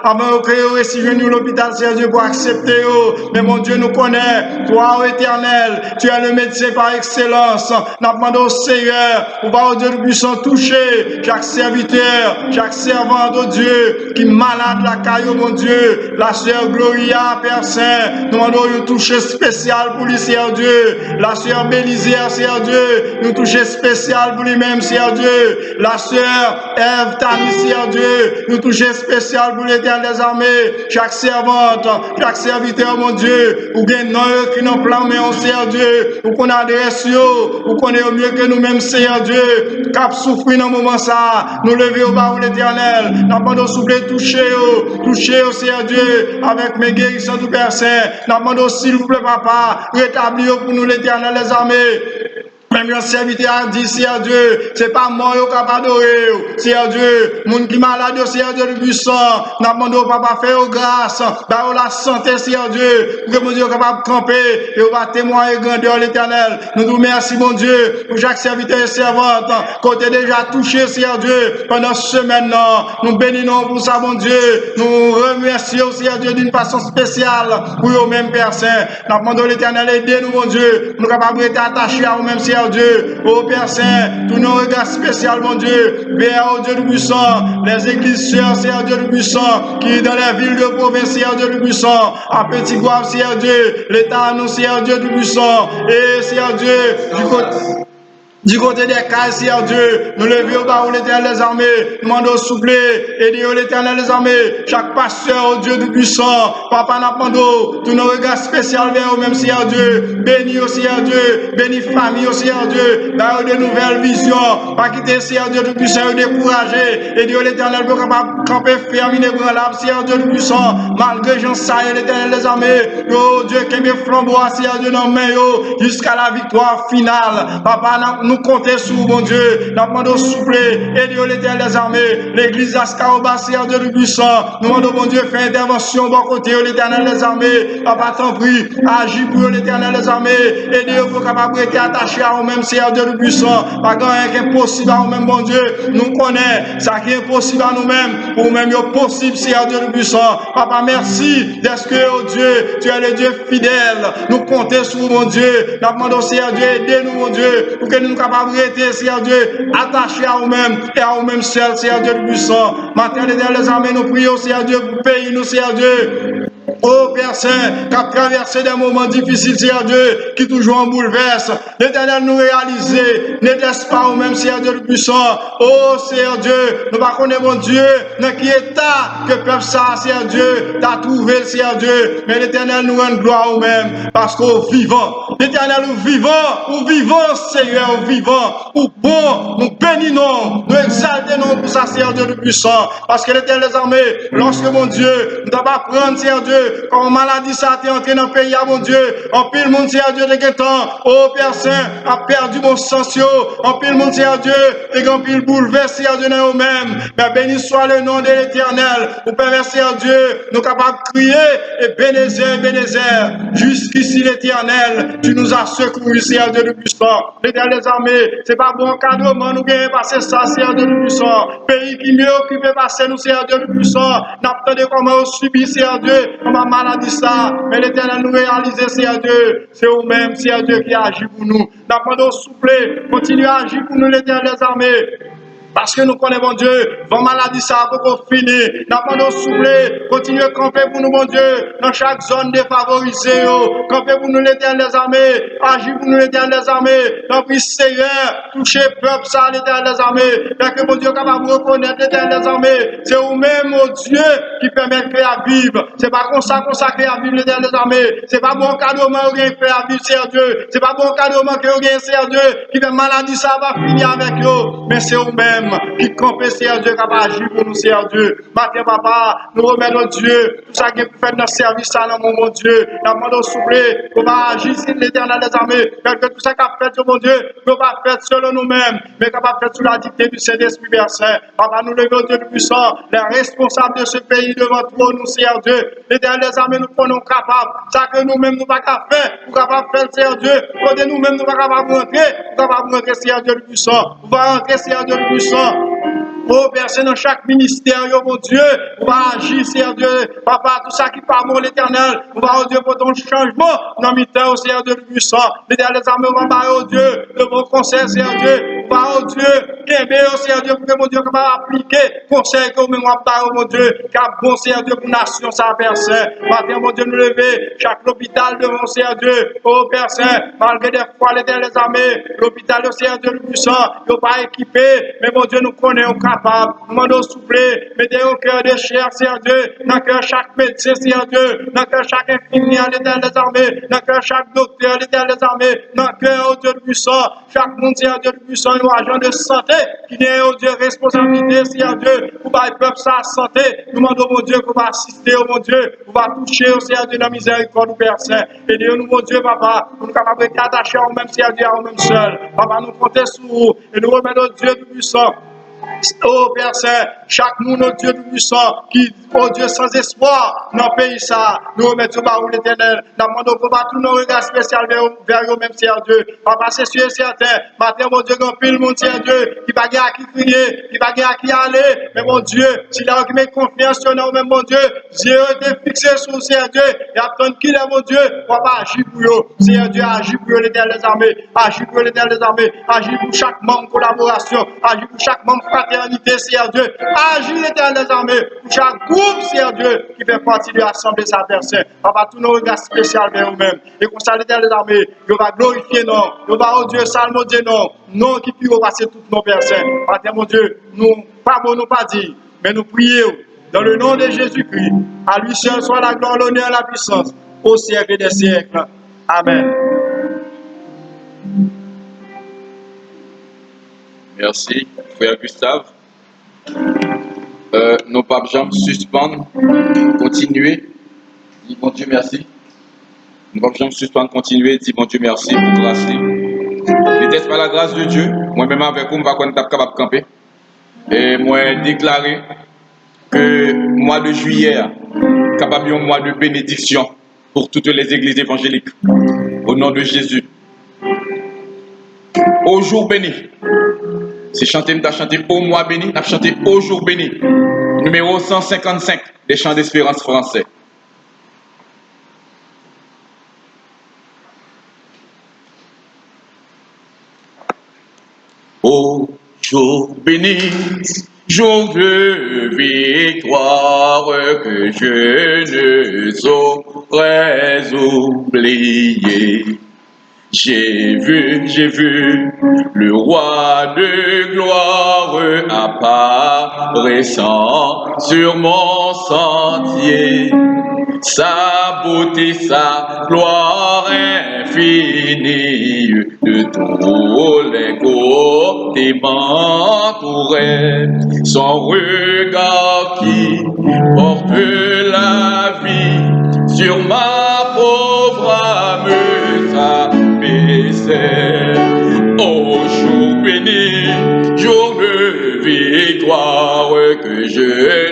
avant que vous reciviez l'hôpital, Seigneur Dieu, pour accepter. Mais mon Dieu nous connaît. Toi, Éternel, tu es le médecin par excellence. Nous demandons au Seigneur, pour voir Dieu le puissant toucher chaque serviteur, chaque servant de Dieu qui est malade la caillou, mon Dieu. La sœur Gloria, Père Saint, nous demandons un toucher spécial pour lui, Seigneur Dieu. La sœur Bélisère, Seigneur Dieu, nous toucher spécial pour lui-même, Seigneur Dieu. La sœur Ève Tani, Seigneur Dieu, nous toucher spécial pour l'Éternel des armées. Chaque servante, chaque serviteur, mon Dieu, ou bien non qui n'ont plan, mais on Seigneur Dieu, ou qu'on adresse, ou qu'on est au mieux que nous-mêmes, Seigneur Dieu, cap souffrir dans le moment ça, nous lever au bas de l'Éternel, n'a pas de souffler, toucher, au Seigneur Dieu, avec mes guérissons du Père Saint, n'a pas de s'il vous plaît, papa, rétablir pour nous l'Éternel les armées. Même un serviteur a dit, Seigneur Dieu, c'est pas moi qui capable d'adorer, Seigneur Dieu, mon qui malade, Seigneur Dieu, le puissant, n'a demandé au papa faire grâce, d'avoir la santé, Seigneur Dieu, pour que mon Dieu soit capable de camper, et on va témoigner grandeur l'éternel. Nous nous remercions, mon Dieu, pour chaque serviteur et servante, côté déjà touché, Seigneur Dieu, pendant ce semaine, nous bénissons pour ça, mon Dieu, nous remercions, Seigneur Dieu, d'une façon spéciale, pour eux-mêmes, Père Saint, nous demandons l'éternel, aidez-nous, mon Dieu, nous sommes capables d'être attachés à nous-mêmes, Seigneur Dieu, ô Père Saint, tous nos regards spéciaux, mon Dieu, vers au Dieu du puissant, les églises sœurs, Seigneur Dieu du puissant, qui dans les villes de province, Seigneur Dieu du puissant, à Petit Gouave, Seigneur Dieu, l'État nous, Seigneur Dieu du puissant, et Seigneur Dieu, du côté des cailles, Seigneur Dieu, nous levons au bas où l'Éternel des armées, nous demandons souffler, aider l'Éternel des armées, chaque pasteur, au Dieu du puissant, Papa n'a demandé, tous nos regards spéciaux vers eux-mêmes, Seigneur Dieu, bénis au Seigneur Dieu, bénis famille au Seigneur Dieu, dans de nouvelles visions, pas quitter Seigneur Dieu du puissant, décourager, aider l'Éternel pour capable de camper ferme, inébranlable, Seigneur Dieu du puissant, malgré Jean Saïe, l'Éternel des armées, oh Dieu, qui me flamboie, Seigneur Dieu, dans main, jusqu'à la victoire finale, Papa, nous comptons sur mon Dieu, nous demandons souffler, aider l'Éternel des armées, l'église Ascaroba, Seigneur Dieu du puissant, nous demandons, mon Dieu, faire intervention, bon côté, l'Éternel des armées, Papa, t'en prie, agis pour l'Éternel des armées, aider pour capable d'être attaché à nous-mêmes, Seigneur Dieu du puissant, pas rien qui est possible à nous-mêmes, mon Dieu, nous connaissons, ça qui est possible à nous-mêmes, pour nous-mêmes, il est possible, Seigneur Dieu du puissant, Papa, merci, d'être que, oh Dieu, tu es le Dieu fidèle, nous comptons sur mon Dieu, nous demandons, Seigneur Dieu, aidez-nous, mon Dieu, pour que nous capables de rester, Seigneur Dieu, attachés à nous-mêmes et à nous-mêmes seuls, Seigneur Dieu puissant. Matin, les armées, nous prions, Seigneur Dieu, pour pays, nous, Seigneur Dieu. Oh Père Saint, qui a traversé des moments difficiles, Seigneur Dieu, qui toujours en bouleverse. L'Éternel nous réaliser, n'était-ce pas au même Seigneur Dieu le puissant. Oh Seigneur Dieu, nous ne connaissons pas mon Dieu, dans qui état que peuple ça, Seigneur Dieu, t'as trouvé le Seigneur Dieu. Mais l'Éternel nous rend gloire au même, parce qu'au vivant, l'Éternel nous vivant, Seigneur, au vivant, au bon, nous bénissons, nous exaltons pour ça, Seigneur Dieu le puissant. Parce que l'Éternel des armées, lorsque mon Dieu, nous n'avons pas prendre, Seigneur Dieu, Dieu, quand maladie ça t'est entré dans le pays, mon Dieu, en pile monde, Seigneur Dieu, de temps, oh Père Saint, a perdu mon sens, en pile monde, Seigneur Dieu, et en pile bouleversé, Seigneur Dieu, dans eux-mêmes. Mais béni soit le nom de l'Éternel, pour permettre, Seigneur Dieu, nous capables de crier, et Bénézer, jusqu'ici l'Éternel, tu nous as secouru, Seigneur Dieu, le puissant. L'Éternel des armées, c'est pas bon cadeau, mais nous gagnons passer ça, Seigneur Dieu, le puissant. Pays qui mieux occupé passer nous, Seigneur Dieu, le puissant. N'attendez comment on subit, Seigneur Dieu, comment maladie ça, mais l'Éternel nous réalise, Seigneur Dieu, c'est vous-même, Seigneur Dieu, qui agit pour nous. N'attendons souple, continuez à agir pour nous, l'Éternel des armées. Parce que nous connaissons, mon Dieu, vos maladies, ça va pas finir. N'attendons souple, continuez à camper pour nous, mon Dieu, dans chaque zone défavorisée. Camper pour nous, l'Éternel des armées. Agir pour nous, l'Éternel des armées. Dans le Seigneur, toucher le peuple, ça, l'Éternel des armées. Parce que, mon Dieu, capable de reconnaître l'Éternel des armées. C'est vous-même, mon Dieu, qui permet de créer à vivre. C'est pas comme ça consacré à vivre, l'Éternel des armées. C'est pas bon cadeau, mais on fait à vivre, Seigneur Dieu. C'est pas bon cadeau, mais on gagne, Seigneur Dieu, qui fait maladie, ça va finir avec eux. Mais c'est vous-même qui campe, Seigneur Dieu, qui va agir pour nous, Seigneur Dieu. Matin, papa, nous remettons Dieu, tout ça qui est fait dans notre service, ça, dans mon Dieu. Nous demandons souple, qu'on va agir sur l'Éternel des armées, que tout ça qui a fait, mon Dieu, qu'on va faire selon nous-mêmes, mais qu'on va faire sous la dictée du Saint-Esprit Père Saint. Papa, nous levons Dieu le puissant, les responsables de ce pays devant toi, nous, Seigneur Dieu. L'Éternel des armées, nous prenons capables, ça que nous-mêmes, nous pas qu'à faire, nous capables de faire, Seigneur Dieu, côté nous-mêmes, nous pas capables de rentrer, nous capables de rentrer, Seigneur Dieu le puissant. Nous va rentrer, Seigneur Dieu le puissant. Oh, personne dans chaque ministère, mon Dieu, on va agir, Seigneur Dieu, papa, tout ça qui part bon l'Éternel, on va, oh Dieu, pour ton changement, dans le temps, Seigneur Dieu, le puissant, l'Éternel des armées, on va, oh Dieu, le bon conseil, Seigneur Dieu, on va, oh Dieu, qu'aimer, oh Seigneur Dieu, pour que mon Dieu, qu'on va appliquer, conseil que nous, oh mon Dieu, car bon, Seigneur Dieu, pour nation, ça, Père Saint, matin, mon Dieu, nous lever, chaque hôpital devant, Seigneur Dieu, oh Père Saint, malgré des fois, l'Éternel des armées, l'hôpital, Seigneur Dieu, le puissant, il n'est pas équipé, mais mon Dieu, nous connaissons capable. Nous demandons souple, mettez au cœur de chair, Seigneur Dieu, dans le cœur chaque médecin, Seigneur Dieu, dans le cœur chaque infirmier, l'Éternel des armées, dans le cœur chaque docteur, l'Éternel des armées, dans le cœur, oh Dieu le puissant, chaque monde, Seigneur Dieu le puissant, nous agents de santé, qui est, oh Dieu, responsabilité, Seigneur Dieu, pour que le peuple sa santé. Nous demandons, mon Dieu, qu'on va assister, oh mon Dieu, qu'on va toucher, oh Seigneur Dieu, dans la miséricorde, Père Saint. Et Dieu, nous, mon Dieu, papa, nous sommes capables d'être attachés au même Seigneur Dieu, au même seul. Papa, nous comptons sur vous, et nous remettons, oh Dieu le puissant. Oh Père Saint, chaque monde, oh Dieu puissant, qui, oh Dieu, sans espoir, dans le pays, ça, nous remettons par où l'Éternel. Nous demandons pour pas tous nos regards spéciaux vers eux-mêmes, Seigneur Dieu. Papa, c'est sûr et certain. Matin, mon Dieu, qu'on pile mon Seigneur Dieu, qui va à qui crier, qui va à qui aller. Mais mon Dieu, s'il a qui met confiance sur nous-mêmes, mon Dieu, Dieu est fixé sur Seigneur Dieu, et attend qu'il est, mon Dieu, papa, agir pour eux. Seigneur Dieu, agir pour l'Éternel des armées, agir pour l'Éternel des armées, agir pour chaque membre collaboration, agir pour chaque membre fraternité, Seigneur Dieu. Agis l'Éternel des armées pour chaque groupe, Seigneur Dieu, qui fait partie de l'Assemblée sa personne. Papa, tous nos regards spéciaux vers nous-mêmes. Et qu'on salue l'Éternel des armées, qu'on va glorifier non. On va, oh Dieu, salmodier non. Non qui puisse repasser toutes nos personnes. Papa, mon Dieu, nous, pas bon, nous pas dire, mais nous prions dans le nom de Jésus-Christ. À lui seul soit la gloire, l'honneur et la puissance au siècle des siècles. Amen. Merci, frère Gustave. Nos papes Jean suspendent, continuer. Dis bon Dieu merci. Nos papes Jean suspendent, continuer. Dis bon Dieu merci pour grâce. Peut-être par la grâce de Dieu, moi-même avec vous, je ne vais pas être capable de camper. Et moi, déclarer que le mois de juillet, capable un mois de bénédiction pour toutes les églises évangéliques. Au nom de Jésus. Au jour béni. C'est chanter, nous avons chanté au mois béni, nous avons chanté au jour béni. Numéro 155 des chants d'espérance français. Au jour béni, jour de victoire que je ne saurais oublier. J'ai vu le roi de gloire apparaissant sur mon sentier. Sa beauté, sa gloire infinie, de tous les côtés m'entourait. Son regard qui porte la vie sur ma pauvre âme s'abaissait. Ô jour béni, jour de victoire que je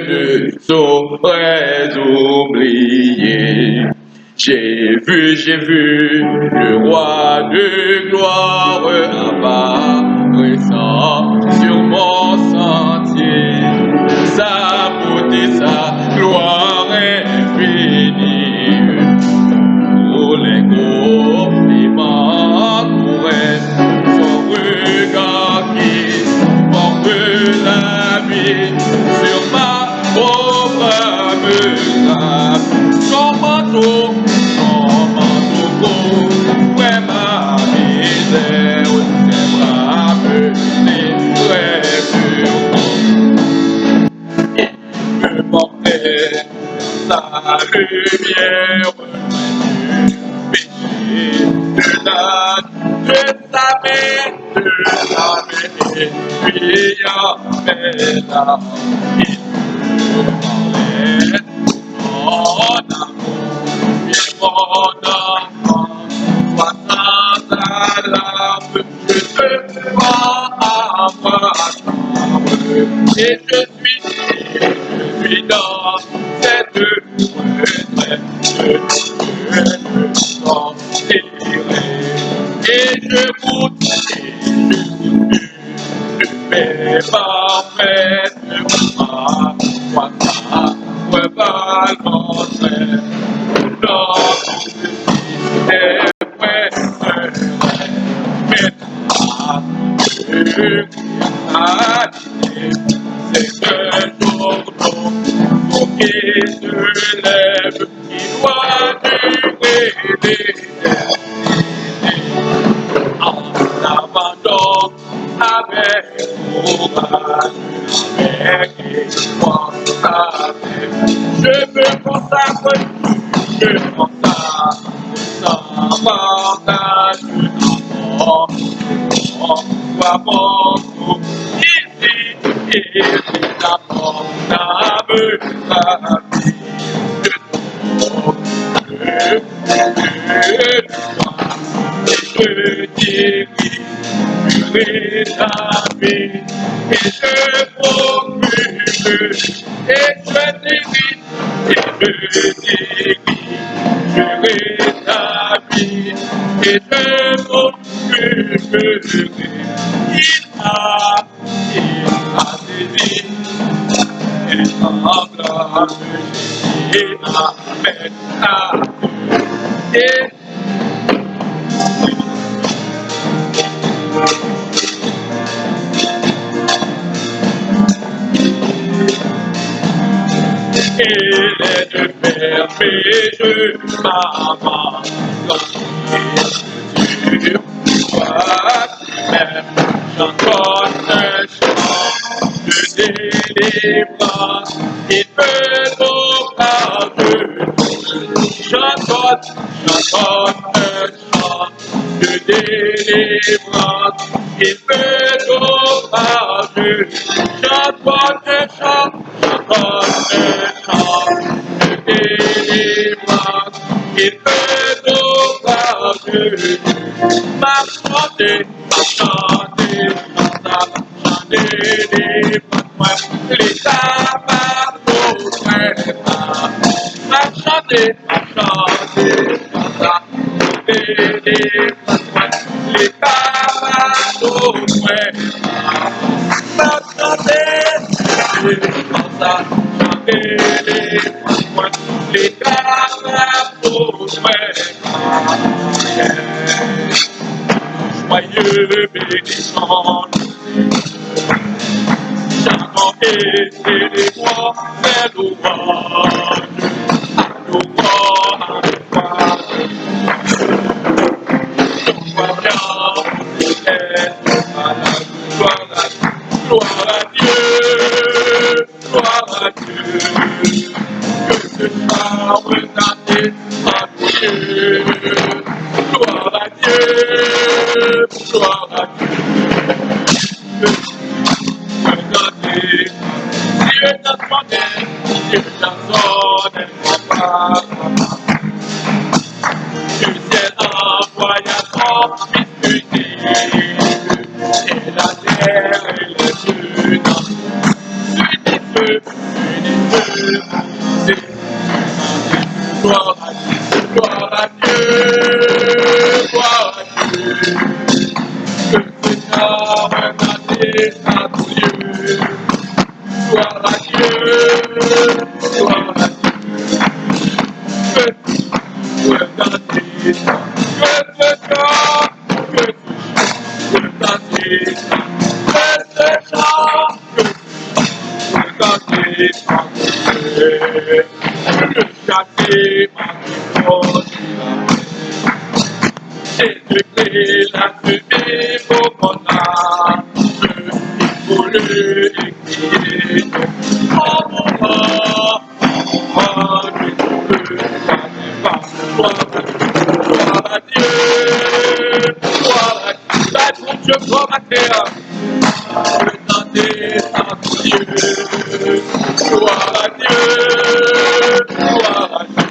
ne saurais oublier. J'ai vu le roi de gloire apparaissant sur mon sentier. Sa beauté, sa gloire infinie, pour les compliments m'entouraient, son regard qui forme la vie sur ma pauvre âme, son manteau couvrait ma misère, ses bras me tiraient sur moi. Il me portait sa lumière du péché, de sa main, et puis avec la il me parlait mon amour, bien mon enfant, sois sans alarme, je te vois à moi et je suis dans cette retraite, je me sens tiré, et je goûte, mais parfaitement, moi ça, va l'entrer, non, c'est vrai, mais c'est un jour qui se lève, qui doit durer l'éternité. En abandon, avec courage, avec espoir, je me consacre, je consacre, sans partage, sois mon tout, ici et d'abord, n'aveu la vie, je dis oui, je rétablis, et je procure, et je dis oui, et je dis oui, je rétablis, et je procure, il a saisi, et semblable, et amène à Dieu, il est de faire pécheux, maman, sur toi-même, j'entends un chant de délivrance, il peut nous pardonner, j'entends un chant de délivrance, il peut nous pardonner, j'entends un chant de délivrance, il peut nous pardonner. Chanter, les tabacs au frère. Chanter, les tabacs au frère. Les tabacs au frère. Joyeux bénissant, chacun et les voix, c'est l'ouvrage, à nos voix, gloire à Dieu, gloire à Dieu, que ce soit regardé à Dieu, gloire à Dieu, gloire à Dieu, regardez, Dieu t'a demandé, Dieu t'a donné, papa. Gloire à Dieu, gloire à Dieu, gloire à Dieu. Que le Seigneur regardez à Dieu. Gloire à Dieu, gloire à Dieu. Que regardez ça, que Seigneur, que regardez ça, que Seigneur, regardez ça, le châtier m'a et de clé la semée au condamne, il faut le écrire. Oh mon roi, je ne peux pas, gloire à Dieu, gloire à Dieu, la Dieu comme à terre, regardez à Dieu, gloire à Dieu, gloire à Dieu.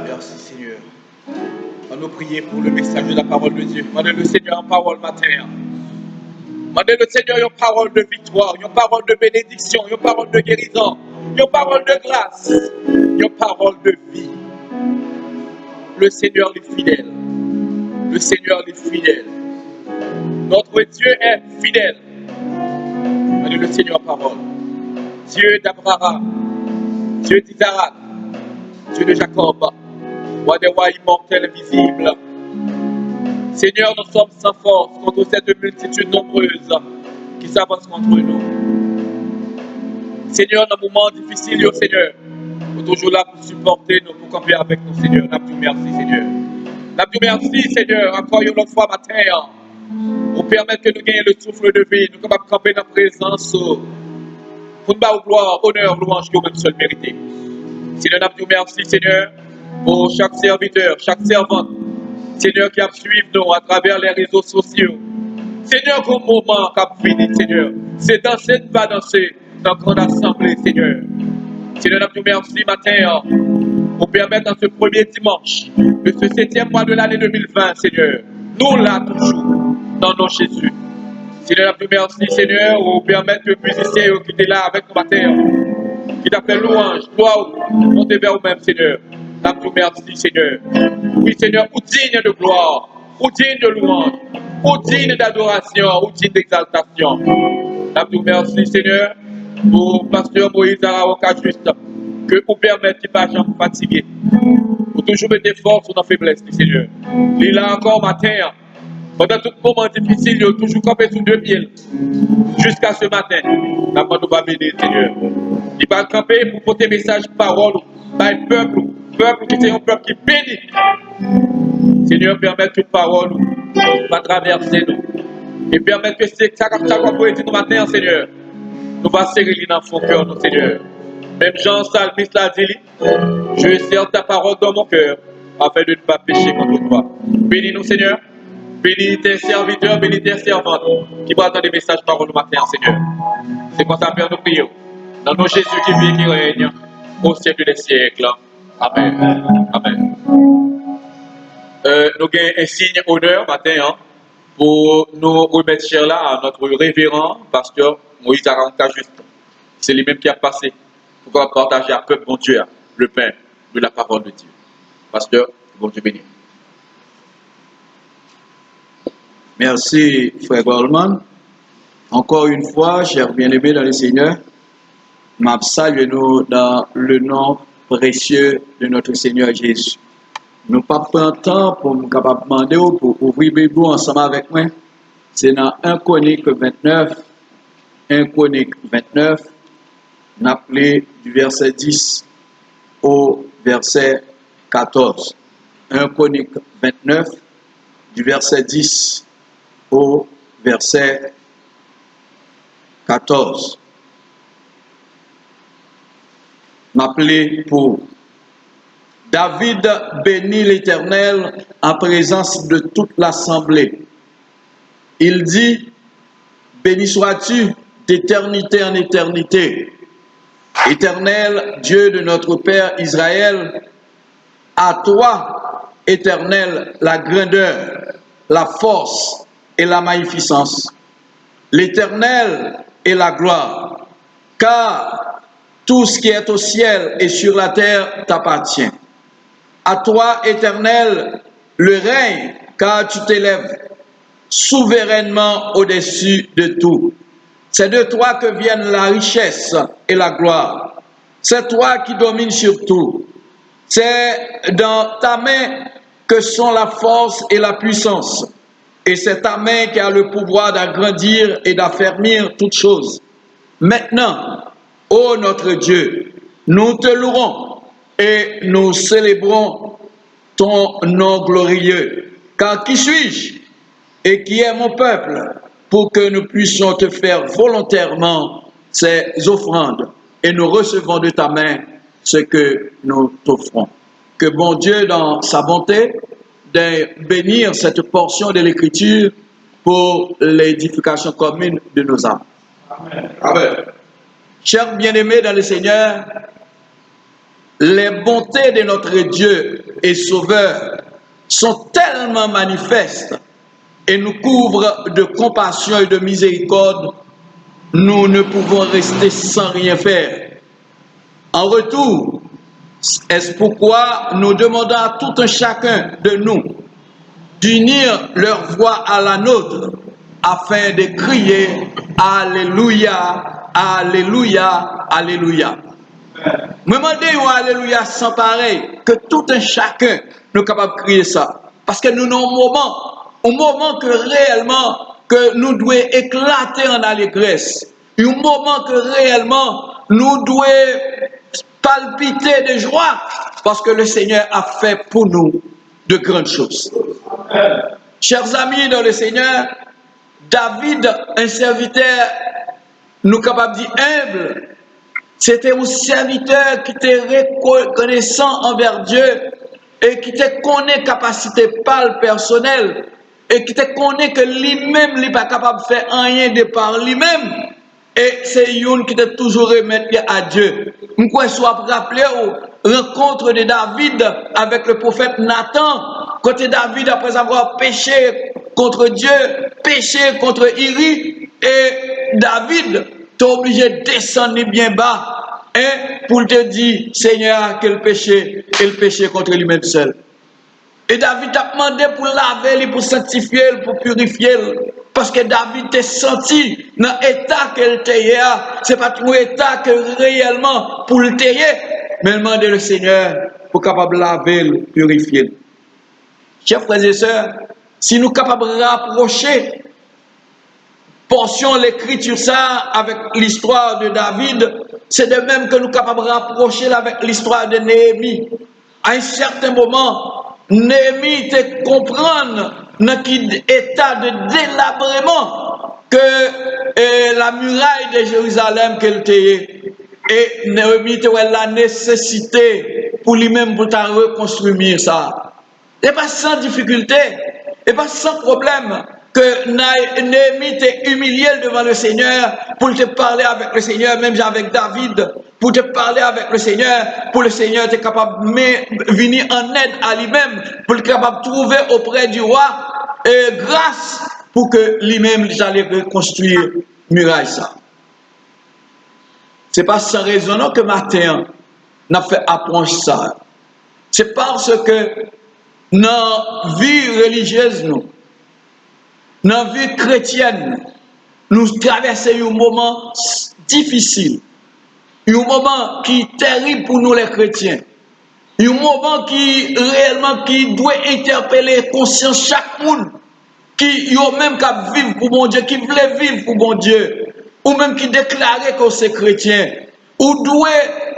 Merci Seigneur. On nous prier pour le message de la parole de Dieu. Demandez le Seigneur en parole matin. Demandez le Seigneur une parole de victoire, une parole de bénédiction, une parole de guérison, une parole de grâce, une parole de vie. Le Seigneur est fidèle. Le Seigneur est fidèle. Notre Dieu est fidèle. Demandez le Seigneur en parole. Dieu d'Abraham, Dieu d'Isaac, Dieu de Jacob, roi des rois immortels invisibles. Seigneur, nous sommes sans force contre cette multitude nombreuse qui s'avance contre nous. Seigneur, dans les moments difficiles, Seigneur, nous sommes toujours là pour supporter nous, pour camper avec nous, Seigneur. Nous te merci, Seigneur. Nous te merci, Seigneur, encore une autre fois matin, pour permettre que nous gagnions le souffle de vie, nous sommes capables de camper dans la présence, pour nous faire gloire, honneur, louange que nous même seul mérité. Seigneur, nous te merci, Seigneur, pour chaque serviteur, chaque servante, Seigneur, qui a suivi nous à travers les réseaux sociaux. Seigneur, qu'au moment qu'a fini, Seigneur, c'est danser, ne pas danser dans la grande assemblée, Seigneur. Seigneur, nous te merci matin pour permettre dans ce premier dimanche de ce 7e mois de l'année 2020, Seigneur, nous là toujours, dans nos Jésus. Seigneur, nous te merci, Seigneur, pour permettre que les musiciens qui étaient là avec nous matin, qui t'appellent louange, gloire, monter vers vous-même, Seigneur. Nous te merci, Seigneur. Oui, Seigneur, ou digne de gloire, ou digne de louange, ou digne d'adoration, ou digne d'exaltation. Nous te merci, Seigneur, pour Pasteur Moïse Araoka juste, que vous permettez de ne pas jamais fatiguer. Pour toujours mettre force sur nos faiblesses, Seigneur. Il a encore matin, pendant tout moment difficile, il a toujours campé sur 2 pieds. Jusqu'à ce matin, nous va bénir, Seigneur. Il va camper pour porter message, parole, par le peuple qui est un peuple qui bénit. Seigneur, permette que parole va traverser nous. Et permette que c'est ça qu'on peut dire nous matin, Seigneur. Nous va serrer dans son cœur, nous, Seigneur. Même Jean Salmis l'a dit, je serre ta parole dans mon cœur, afin de ne pas pécher contre toi. Bénis-nous, Seigneur. Bénis tes serviteurs, bénis tes servantes, qui vont attendre des messages par nous matin, Seigneur. C'est comme ça, Père, nous prions. Dans nos Jésus qui vit et qui règne, au siècle des siècles. Amen. Amen. Nous avons un signe honneur matin pour nous remettre cher là à notre révérend pasteur Moïse Araoka juste. C'est lui-même qui a passé pour partager à peuple bon Dieu le pain de la parole de Dieu. Pasteur, bon Dieu béni. Merci, frère Goldman. Encore une fois, chers bien-aimés dans le Seigneur, m'a salué nous dans le nom précieux de notre Seigneur Jésus. Nous pas prendre temps pour me capable demander pour ouvrir Bible ensemble avec moi. C'est dans 1 Chronique 29, 1 Chronique 29, appelé du verset 10 au verset 14. 1 Chronique 29, du verset 10 au verset 14. M'appeler pour David bénit l'Éternel en présence de toute l'assemblée. Il dit, béni sois-tu d'éternité en éternité. Éternel, Dieu de notre Père Israël, à toi, Éternel, la grandeur, la force et la magnificence. L'Éternel est la gloire, car tout ce qui est au ciel et sur la terre t'appartient. À toi, Éternel, le règne, car tu t'élèves souverainement au-dessus de tout. C'est de toi que viennent la richesse et la gloire. C'est toi qui domines sur tout. C'est dans ta main que sont la force et la puissance. Et c'est ta main qui a le pouvoir d'agrandir et d'affermir toutes choses. Maintenant, Ô notre Dieu, nous te louerons et nous célébrons ton nom glorieux. Car qui suis-je et qui est mon peuple pour que nous puissions te faire volontairement ces offrandes et nous recevons de ta main ce que nous t'offrons. Que bon Dieu, dans sa bonté, de bénir cette portion de l'Écriture pour l'édification commune de nos âmes. Amen. Amen. Chers bien-aimés dans le Seigneur, les bontés de notre Dieu et Sauveur sont tellement manifestes et nous couvrent de compassion et de miséricorde, nous ne pouvons rester sans rien faire. En retour, est-ce pourquoi nous demandons à tout un chacun de nous d'unir leur voix à la nôtre afin de crier Alléluia, Alléluia, Alléluia. Me demandez Alléluia sans pareil, que tout un chacun nous capable de crier ça. Parce que nous avons un moment que réellement que nous devons éclater en allégresse. Un moment que réellement nous devons palpiter de joie parce que le Seigneur a fait pour nous de grandes choses. Chers amis dans le Seigneur, David, un serviteur, nous capables de dire humble, c'était un serviteur qui était reconnaissant envers Dieu et qui te connaît capacité pâle personnelle et qui te connaît que lui-même n'est pas capable de faire rien de par lui-même. Et c'est une qui t'a toujours remettre à Dieu. Pourquoi soit rappelé aux rencontres de David avec le prophète Nathan, quand David, après avoir péché contre Dieu, péché contre Iri, et David t'es obligé de descendre bien bas, pour te dire, Seigneur, quel péché, et le péché contre lui-même seul. Et David a demandé pour laver, pour sanctifier, pour purifier. Parce que David t'a senti dans l'état qu'elle était. Ce n'est pas tout l'état que réellement pour le tailler. Mais demandez le Seigneur pour capable laver, purifier. Chers frères et sœurs, si nous sommes capables de rapprocher portion l'écriture ça avec l'histoire de David, c'est de même que nous sommes capables de rapprocher avec l'histoire de Néhémie. À un certain moment, Néhémie te comprendre dans quel état de délabrement que la muraille de Jérusalem qu'elle était. Et Néhémie te la nécessité pour lui-même pour reconstruire ça. Et pas sans difficulté, et pas sans problème que Néhémie t'est humilié devant le Seigneur pour te parler avec le Seigneur, même avec David, pour te parler avec le Seigneur, pour le Seigneur être capable de venir en aide à lui-même, pour être capable de trouver auprès du roi grâce pour que lui-même allait reconstruire muraille ça. C'est pas sans raison que matin n'a fait approche ça. C'est parce que dans la vie religieuse nous, dans la vie chrétienne, nous traversons un moment difficile, un moment qui est terrible pour nous les chrétiens, un moment qui réellement qui doit interpeller conscience chaque monde qui a même qu'à vivre pour mon Dieu, qui voulait vivre pour mon Dieu, ou même qui déclarait que c'est chrétien, ou doit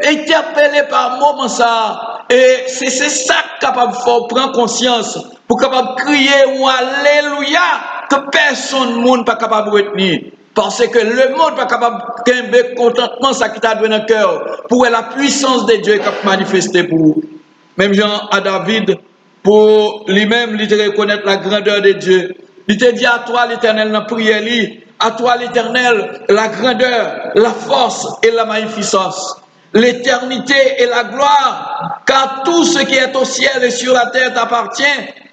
interpeller par moment ça. Et c'est ça capable de faire prendre conscience pour capable crier ou alléluia que personne ne monde pas capable de retenir. Parce que le monde pas capable de contentement ça qui t'a donné dans le cœur pour la puissance de Dieu qui a manifesté pour vous. Même Jean à David, pour lui-même, il te reconnaître la grandeur de Dieu. Il te dit à toi l'Éternel dans la prière, à toi l'Éternel, la grandeur, la force et la magnificence. L'éternité et la gloire, car tout ce qui est au ciel et sur la terre t'appartient.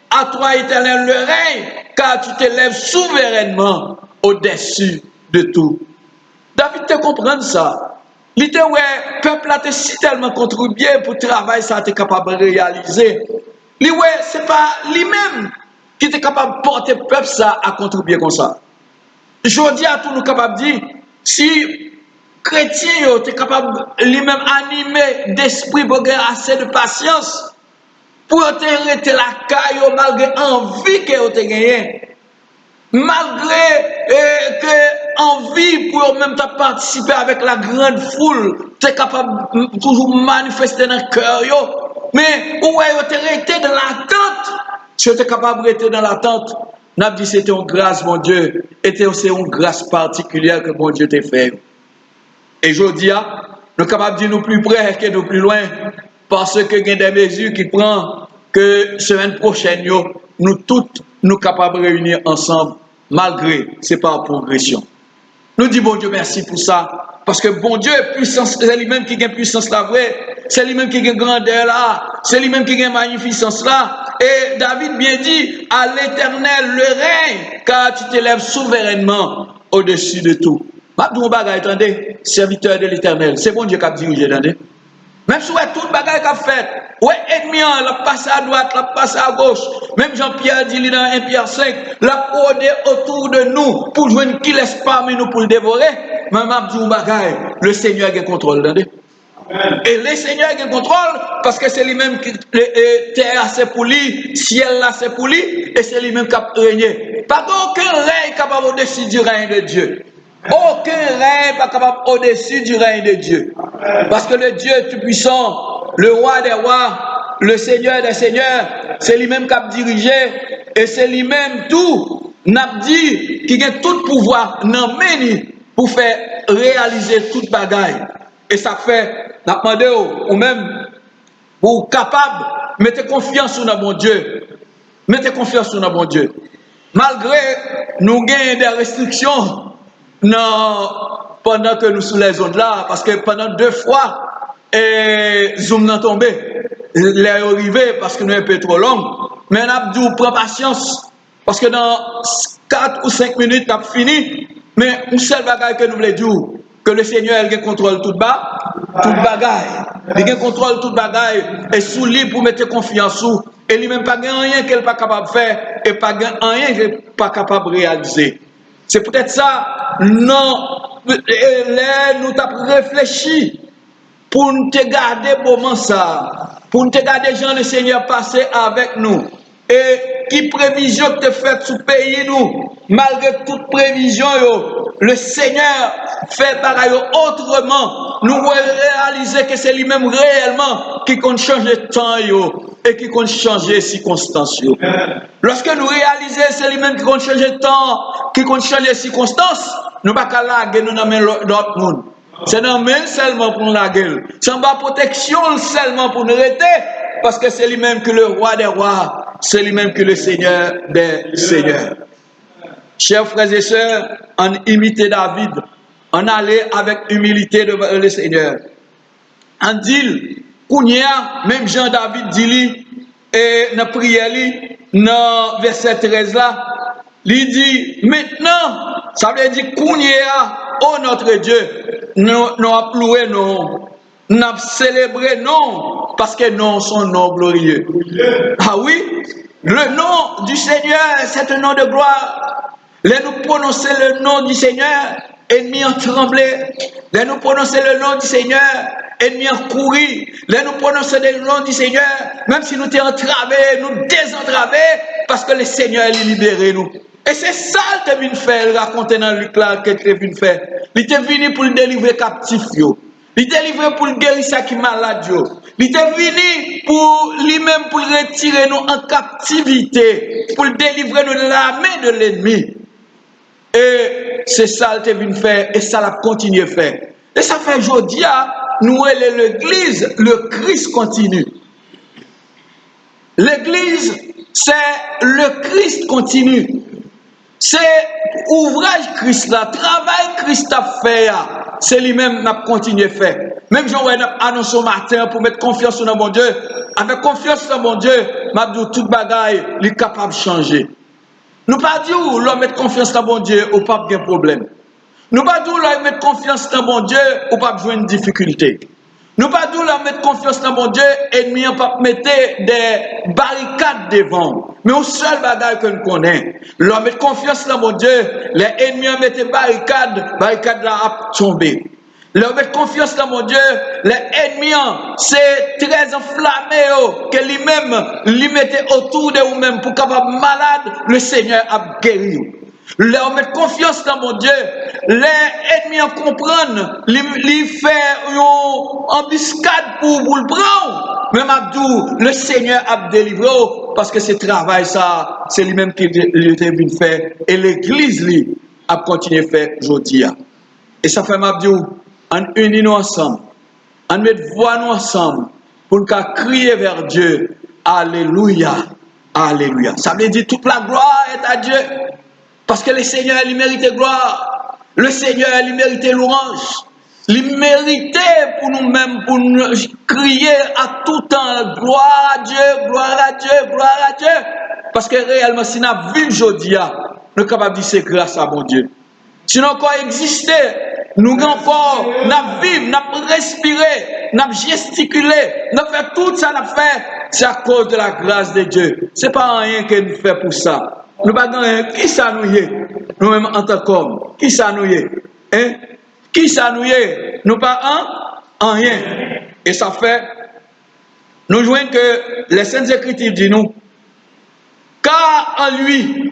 À toi, Éternel, le règne, car tu t'élèves souverainement au-dessus de tout. David te comprend ça. Il te ouais, peuple a si tellement contribué pour le travail ça t'es capable de réaliser. Lui ouais, c'est pas lui-même qui est capable de porter le peuple ça à contribuer comme ça. Je dis à tout nous capable de dire, si chrétien est capable lui-même animé d'esprit pour gagner assez de patience pour arrêter la caille malgré envie que vous avez gagné, malgré que envie pour même participer avec la grande foule, tu es capable de toujours manifester dans le cœur. Mais où est-ce que tu dans l'attente? Si tu es capable de rester dans l'attente, n'a dit c'était une grâce, mon Dieu, et c'est une grâce particulière que mon Dieu t'a fait. Et je dis, nous sommes capables de dire nous plus près que nous plus loin, parce que il y a des mesures qui prennent que semaine prochaine, nous toutes nous capables de réunir ensemble, malgré c'est pas progression. Nous disons bon Dieu merci pour ça, parce que bon Dieu est puissant, c'est lui-même qui a puissance là vrai, c'est lui-même qui a grandeur là, c'est lui-même qui a magnificence là. Et David bien dit, à l'Éternel le règne, car tu t'élèves souverainement au-dessus de tout. Mabdou bagay, attendez, serviteur de l'Éternel, c'est bon Dieu qui a dirigé, attendez. Même si tout le bagay qu'a fait, ouais, ennemi, la passe à droite, la passe à gauche. Même Jean-Pierre dit dans 1 Pierre 5, la rôder autour de nous pour jouer qui laisse parmi nous pour le dévorer. Mais Mabdou bagay, le Seigneur a le contrôle, attendez. Et le Seigneur a le contrôle parce que c'est lui-même qui terre c'est pour lui, ciel là c'est pour lui, et c'est lui-même qui a régné. Pas aucun règne capable au-dessus du règne de Dieu. Aucun règne pas capable au-dessus du règne de Dieu. Parce que le Dieu tout-puissant, le roi des rois, le Seigneur des seigneurs, c'est lui-même qui a dirigé, et c'est lui-même tout, n'a dit, qui a tout pouvoir, n'a mené pour faire réaliser toute bagaille. Et ça fait, n'a demandé ou même, pour capable, mettez confiance sur notre bon Dieu. Mettez confiance sur notre bon Dieu. Malgré nous gagnons des restrictions, pendant que nous sommes les autres là, parce que pendant 2 fois, Zoom n'a tombé. L'air est arrivé parce que nous sommes un peu trop long. Mais on a dit, prends patience, parce que dans 4 ou 5 minutes, on a fini. Mais un seul bagage que nous voulons dire, que le Seigneur il contrôle tout bas, tout bagaille. Il contrôle tout bagaille et sous lui pour mettre confiance sous. Et lui même pas rien qu'elle pas capable de faire et pas rien qu'elle pas capable de réaliser. C'est peut-être ça, non, nous avons réfléchi pour nous garder moment ça, pour nous garder Jean le Seigneur passer avec nous. Et qui prévision que tu fais sous pays nous, malgré toute prévision, le Seigneur fait pareil autrement. Nous réaliser que c'est lui-même réellement qui compte changer le temps et qui compte changer les circonstances. Lorsque nous réalisons c'est lui-même qui compte changer le temps, qui compte changer les circonstances, nous ne pouvons pas laguer nous dans d'autres monde. C'est dans main seulement pour nous laguer. C'est en bas protection seulement pour nous arrêter, parce que c'est lui-même que le roi des rois. C'est lui-même que le Seigneur des seigneurs. Chers frères et sœurs, en imiter David, on allait avec humilité devant le Seigneur. En dit, Kounia, même Jean-David dit, et dans la prière, dans verset 13 là, il dit, maintenant, ça veut dire Kounia, oh notre Dieu, nous avons loué non. Nous avons célébré non, parce que non, son nom glorieux. Ah oui, le nom du Seigneur, c'est un nom de gloire. Là, nous prononcer le nom du Seigneur, ennemis ont tremblé. Là, nous prononcer le nom du Seigneur, ennemis ont couru. Là, nous prononcer le nom du Seigneur, même si nous étions entravés, nous désentravés, parce que le Seigneur a libéré nous. Et c'est ça qu'il est venu faire, raconter dans Luc là, qu'il est venu faire. Il est venu pour le délivrer captif. Il est délivré pour le guérir ça qui est malade. Il est venu pour lui-même pour retirer nous en captivité, pour le délivrer nous de la main de l'ennemi. Et c'est ça qu'il est venu faire et ça l'a continué à faire. Et ça fait aujourd'hui, nous l'église, le Christ continue. L'église, c'est le Christ continu. C'est ouvrage Christ là, travail Christ a fait, c'est lui-même qui a continué à faire. Même Jean a annoncé au matin pour mettre confiance dans mon Dieu. Avec confiance dans mon Dieu, m'a dit toute bagaille, il est capable de changer. Nous pas dire l'homme mettre confiance dans mon Dieu ou pas de problème. Nous pas dire l'homme mettre confiance dans mon Dieu ou pas besoin de difficulté. Nous pas dire l'homme mettre confiance dans mon Dieu et nous pas mettre des barricades devant. Mais au seul bagage que nous connaissons, l'homme mettre confiance dans mon Dieu, les ennemis mettent barricades là a tombé. L'homme mettre confiance dans mon Dieu, les ennemis c'est très enflammé que lui-même lui mettait autour de vous-même pour capable malade, le Seigneur a guéri. Leur mettre confiance dans mon Dieu. Les ennemis en comprennent. Ils font une embuscade pour le prendre. Même Abdou, le Seigneur a délivré parce que ce travail, ça, c'est lui-même qui était venu faire. Et l'église, lui, a continué à faire aujourd'hui. Et ça fait Abdou, on unit nous ensemble. On met voix nous ensemble pour nous crier vers Dieu. Alléluia. Alléluia. Ça veut dire toute la gloire est à Dieu. Parce que le Seigneur, il méritait gloire. Le Seigneur, il méritait louange. Il méritait pour nous-mêmes, pour nous crier à tout temps, gloire à Dieu, gloire à Dieu, gloire à Dieu. Parce que réellement, si nous vivons aujourd'hui, nous sommes capables de dire c'est grâce à mon Dieu. Si nous encore existé, nous encore, nous vivons, nous respiré, nous gesticulé, nous fait tout ça, nous fait, c'est à cause de la grâce de Dieu. Ce n'est pas rien que nous faisons pour ça. Nous ne savons rien. Qui ça nous y est? Nous-mêmes en tant qu'hommes. Qui ça nous y est? Hein? Qui ça nous y est? Nous pas en rien. Et ça fait, nous jouons que les Saintes Écritures disent nous, car en lui,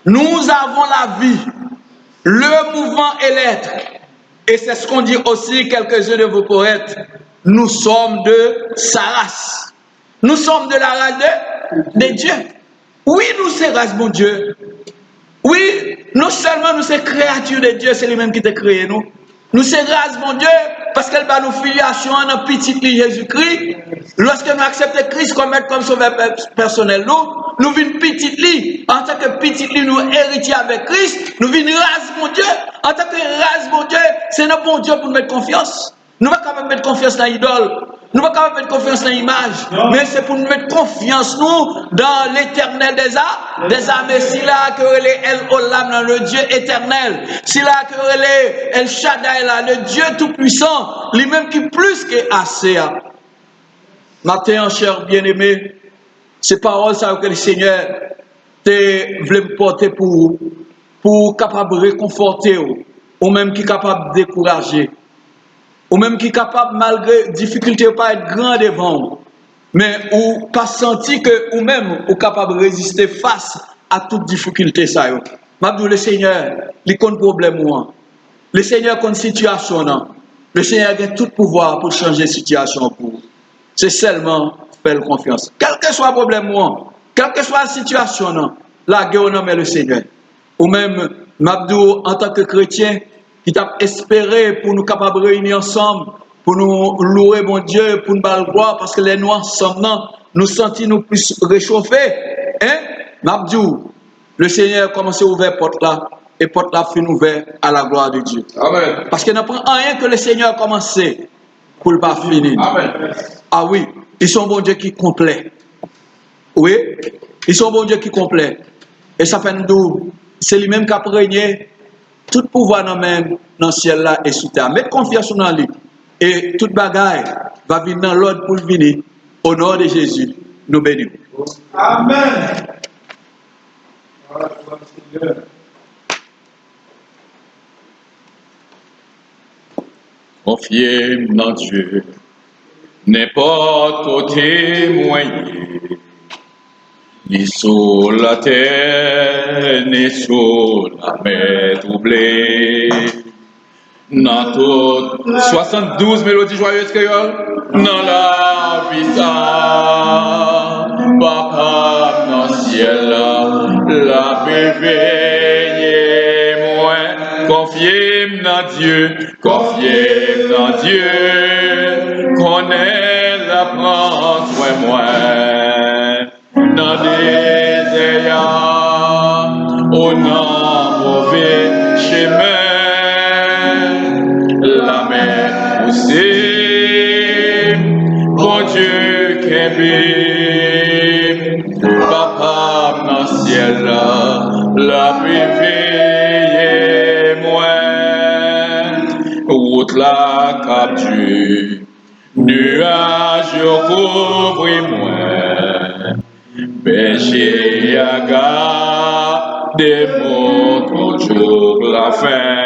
nous avons la vie, le mouvement et l'être. Et c'est ce qu'on dit aussi quelques-uns de vos poètes. Nous sommes de sa race. Nous sommes de la race de Dieu. Oui, nous sommes race, mon Dieu. Oui, non seulement nous sommes créatures de Dieu, c'est lui-même qui t'a créé nous. Nous sommes race, mon Dieu, parce qu'elle va nous filiation en petit Jésus-Christ. Lorsque nous acceptons Christ comme maître, comme sauveur personnel, nous venons petit lit. En tant que petit lit, nous héritiers avec Christ. Nous venons race, mon Dieu. En tant que race, mon Dieu, c'est notre bon Dieu pour nous mettre confiance. Nous ne pouvons pas mettre confiance dans l'idole. Nous ne pouvons pas mettre confiance dans l'image. Mais c'est pour nous mettre confiance, nous, dans l'éternel des âmes. Et si là, que les El Olam, le Dieu éternel. Si là, que les El Shaddai, là, le Dieu tout-puissant, lui-même qui plus que assez. Matin, cher bien-aimé, ces paroles, ça que le Seigneur voulait me porter pour capable de réconforter, ou même qui est capable de décourager. Ou même qui est capable, malgré difficulté, pas être grand devant, mais ou pas sentir que ou même ou capable de résister face à toute difficulté ça. M'abdou le Seigneur, il compte problème moi. Le Seigneur compte situation non. Le Seigneur a tout pouvoir pour changer situation pour. C'est seulement faire confiance. Quel que soit le problème moi, quelle que soit la situation non, la guerre non mais le Seigneur. Ou même m'abdou en tant que chrétien qui t'a espéré pour nous capables de réunir ensemble, pour nous louer mon Dieu, pour nous battre gloire, parce que les noirs ensemble, nous sentis nous plus réchauffés. Hein? M'abdou, le Seigneur a commencé à ouvrir porte là, et porte là fin ouverte à la gloire de Dieu. Amen. Parce qu'il n'y a pas rien que le Seigneur a commencé pour ne pas finir. Amen. Ah oui, ils sont bon Dieu qui est complet. Oui, ils sont bon Dieu qui est complet. Et ça fait nous, c'est lui-même qui a régné. Tout pouvoir dans le ciel là et sous terre. Mettez confiance dans lui. Et toute bagaille va venir dans l'ordre pour venir. Au nom de Jésus, nous bénissons. Amen. Confiez dans Dieu, n'importe où témoigner, ni sur la terre, ni sur la mer troublée. Dans toutes 72 mélodies joyeuses créoles, dans la vie ça, papa dans le ciel, la réveiller moi, confiez dans Dieu, confiez dans Dieu, connaît la prendre soin moi, dans des ayants, au nom mauvais chemin. La mer poussée, bon Dieu qu'aimé, papa dans le ciel, la réveiller moi, route la capture, nuage couvre moi, péché à garder mon toujours la fin.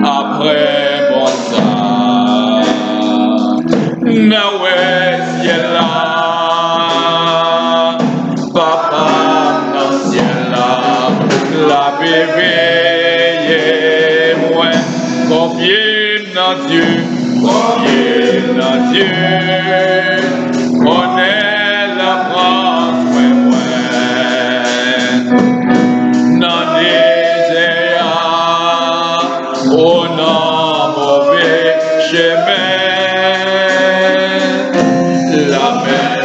Après mon sang, Nawes Yella, Papa dans ciel là, Dieu, combien à Dieu, on est la France, n'en désire, on a mauvais chemin, la mer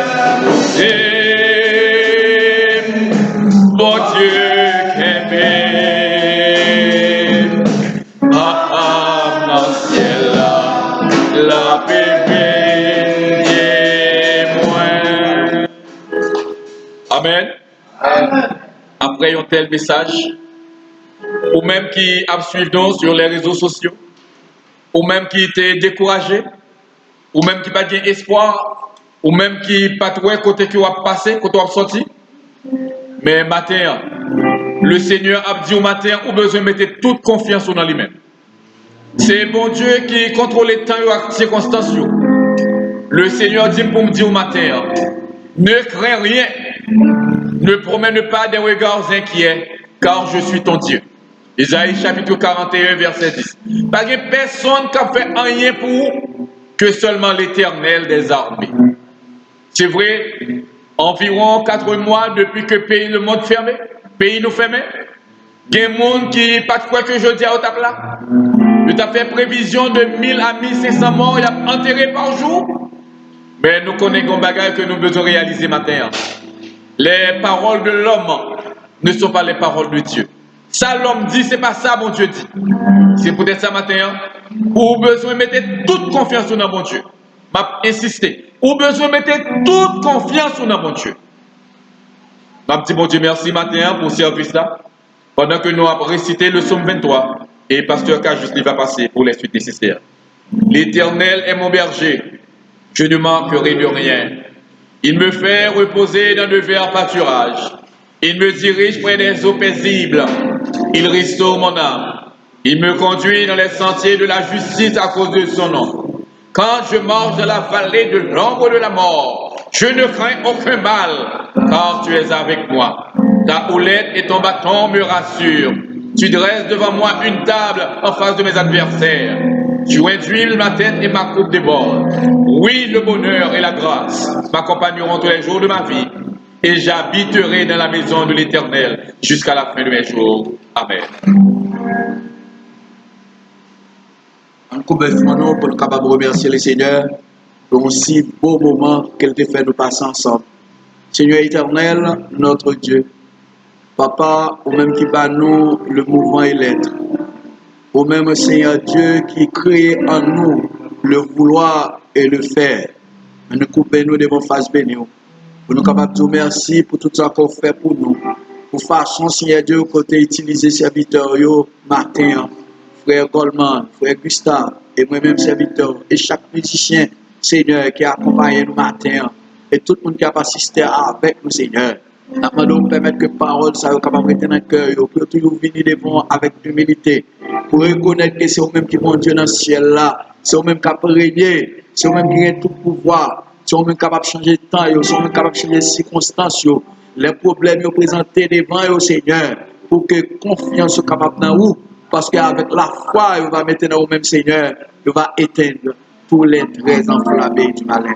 bon Dieu qui aime, dans ciel la bébé moi. Amen. Après un tel message, ou même qui a suivi nous sur les réseaux sociaux, ou même qui était découragé, ou même qui n'a pas espoir, ou même qui n'a pas trouvé côté qui a passé, côté qui a sorti. Mais matin, le Seigneur a dit au matin, ou besoin de mettre toute confiance dans lui-même. C'est bon Dieu qui contrôle les temps et les circonstances. Le Seigneur dit pour me dire au matin, ne crains rien, ne promène pas des regards inquiets, car je suis ton Dieu. Isaïe chapitre 41, verset 10. Pas de personne qui a fait rien pour vous, que seulement l'Éternel des armées. C'est vrai, environ 4 mois depuis que le monde fermé, pays nous fermé, il y a des gens qui pas quoi que je dis à ta place. Tu as fait prévision de 1000 à 1500 morts et enterrés par jour. Mais nous connaissons des choses que nous devons réaliser matin. Les paroles de l'homme ne sont pas les paroles de Dieu. Ça, l'homme dit, c'est pas ça, mon Dieu dit. C'est peut-être ça matin. Ou besoin de mettre toute confiance dans mon Dieu. M'a insisté. Ou besoin de mettre toute confiance dans mon Dieu. M'a dit, mon Dieu, merci matin pour ce service-là. Pendant que nous avons récité le psaume 23. Et pasteur Kajus va passer pour les suites nécessaires. L'Éternel est mon berger. Je ne manquerai de rien. Il me fait reposer dans de verts pâturages. Il me dirige près des eaux paisibles. Il restaure mon âme. Il me conduit dans les sentiers de la justice à cause de son nom. Quand je marche dans la vallée de l'ombre de la mort, je ne crains aucun mal, car tu es avec moi. Ta houlette et ton bâton me rassurent. Tu dresses devant moi une table en face de mes adversaires. Tu induis ma tête et ma coupe déborde. Oui, le bonheur et la grâce m'accompagneront tous les jours de ma vie. Et j'habiterai dans la maison de l'Éternel jusqu'à la fin de mes jours. Amen. Encore une fois, nous pour capable remercier le Seigneur pour un si beau moment qu'elle te fait nous passer ensemble. Seigneur éternel, notre Dieu, Papa, ou même qui bat nous le mouvement et l'être, ou même Seigneur Dieu qui crée en nous le vouloir et le faire, nous coupez nous devant face bénie. Pour nous capables de dire merci pour tout ça qu'on fait pour nous. Pour façon, Seigneur Dieu, côté utiliser serviteurs matin, frère Goldman, frère Gustave, et moi-même serviteur, et chaque musicien, Seigneur, qui a accompagné nous matin, et tout le monde qui a assisté avec nous, Seigneur. Nous demandons permettre que parole soit capable de rester dans le cœur, pour toujours venir devant avec humilité, pour reconnaître que c'est vous-même qui mon Dieu dans le ciel là, c'est vous-même qui a régné, c'est vous-même qui a tout pouvoir. Si on est capable de changer le temps, si on est capable de changer les circonstances, les problèmes présentés devant au Seigneur, pour que confiance soit capable dans vous, parce qu'avec la foi, on va mettre dans vous-même, Seigneur, on va éteindre tous les traits enflammés du malin.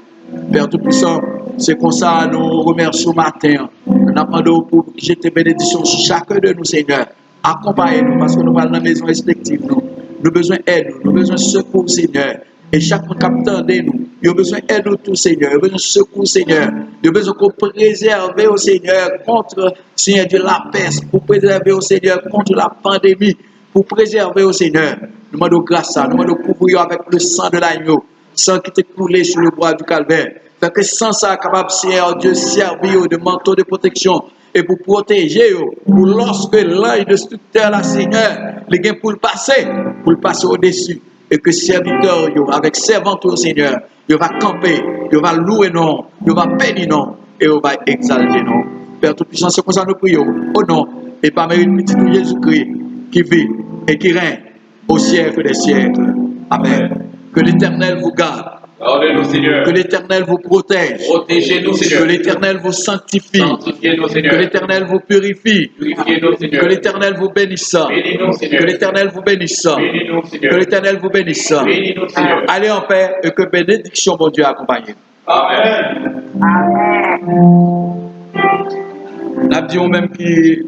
Père Tout-Puissant, c'est comme ça nous remercions matin. Nous demandons pour que jeter bénédiction sur chacun de nous, Seigneur. Accompagnez-nous, parce que nous allons dans la maison respective. Nous avons besoin d'aide, nous avons besoin de secours, Seigneur. Et chaque monde qui attendait nous, il a besoin d'aide au tout, Seigneur. Il a besoin de secours, Seigneur. Il a besoin de préserver au Seigneur contre, Seigneur, de la peste, pour préserver au Seigneur contre la pandémie, pour préserver au Seigneur. Nous demandons grâce à nous, demandons couvrir avec le sang de l'agneau, sang qui était coulé sur le bois du calvaire. Fait que sans ça, capable, Seigneur Dieu, servir de manteau de protection et pour protéger, pour lorsque l'œil destructeur, la Seigneur, les gains pour le passer au-dessus. Et que serviteur, avec servant au Seigneur, il va camper, il va louer non, il va bénir non, et il va exalter non. Père Tout-Puissant, c'est comme ça nous prions, au nom, et par mérite petit de Jésus-Christ, qui vit et qui règne au siècle des siècles. Amen. Que l'Éternel vous garde, Gardez-nous, Seigneur. Que l'Éternel vous protège. Protégez-nous, Que Seigneur. l'Éternel vous sanctifie. Sanctifiez-nous, Que Seigneur. l'Éternel vous purifie. Purifiez-nous, Seigneur. Que l'Éternel vous bénisse. Bénis-nous, Seigneur. Que l'Éternel vous bénisse. Bénis-nous, Que Seigneur. l'Éternel vous bénisse. Bénis-nous, Seigneur. Allez en paix et que bénédiction, mon Dieu, accompagne. Amen. Nous disons même qui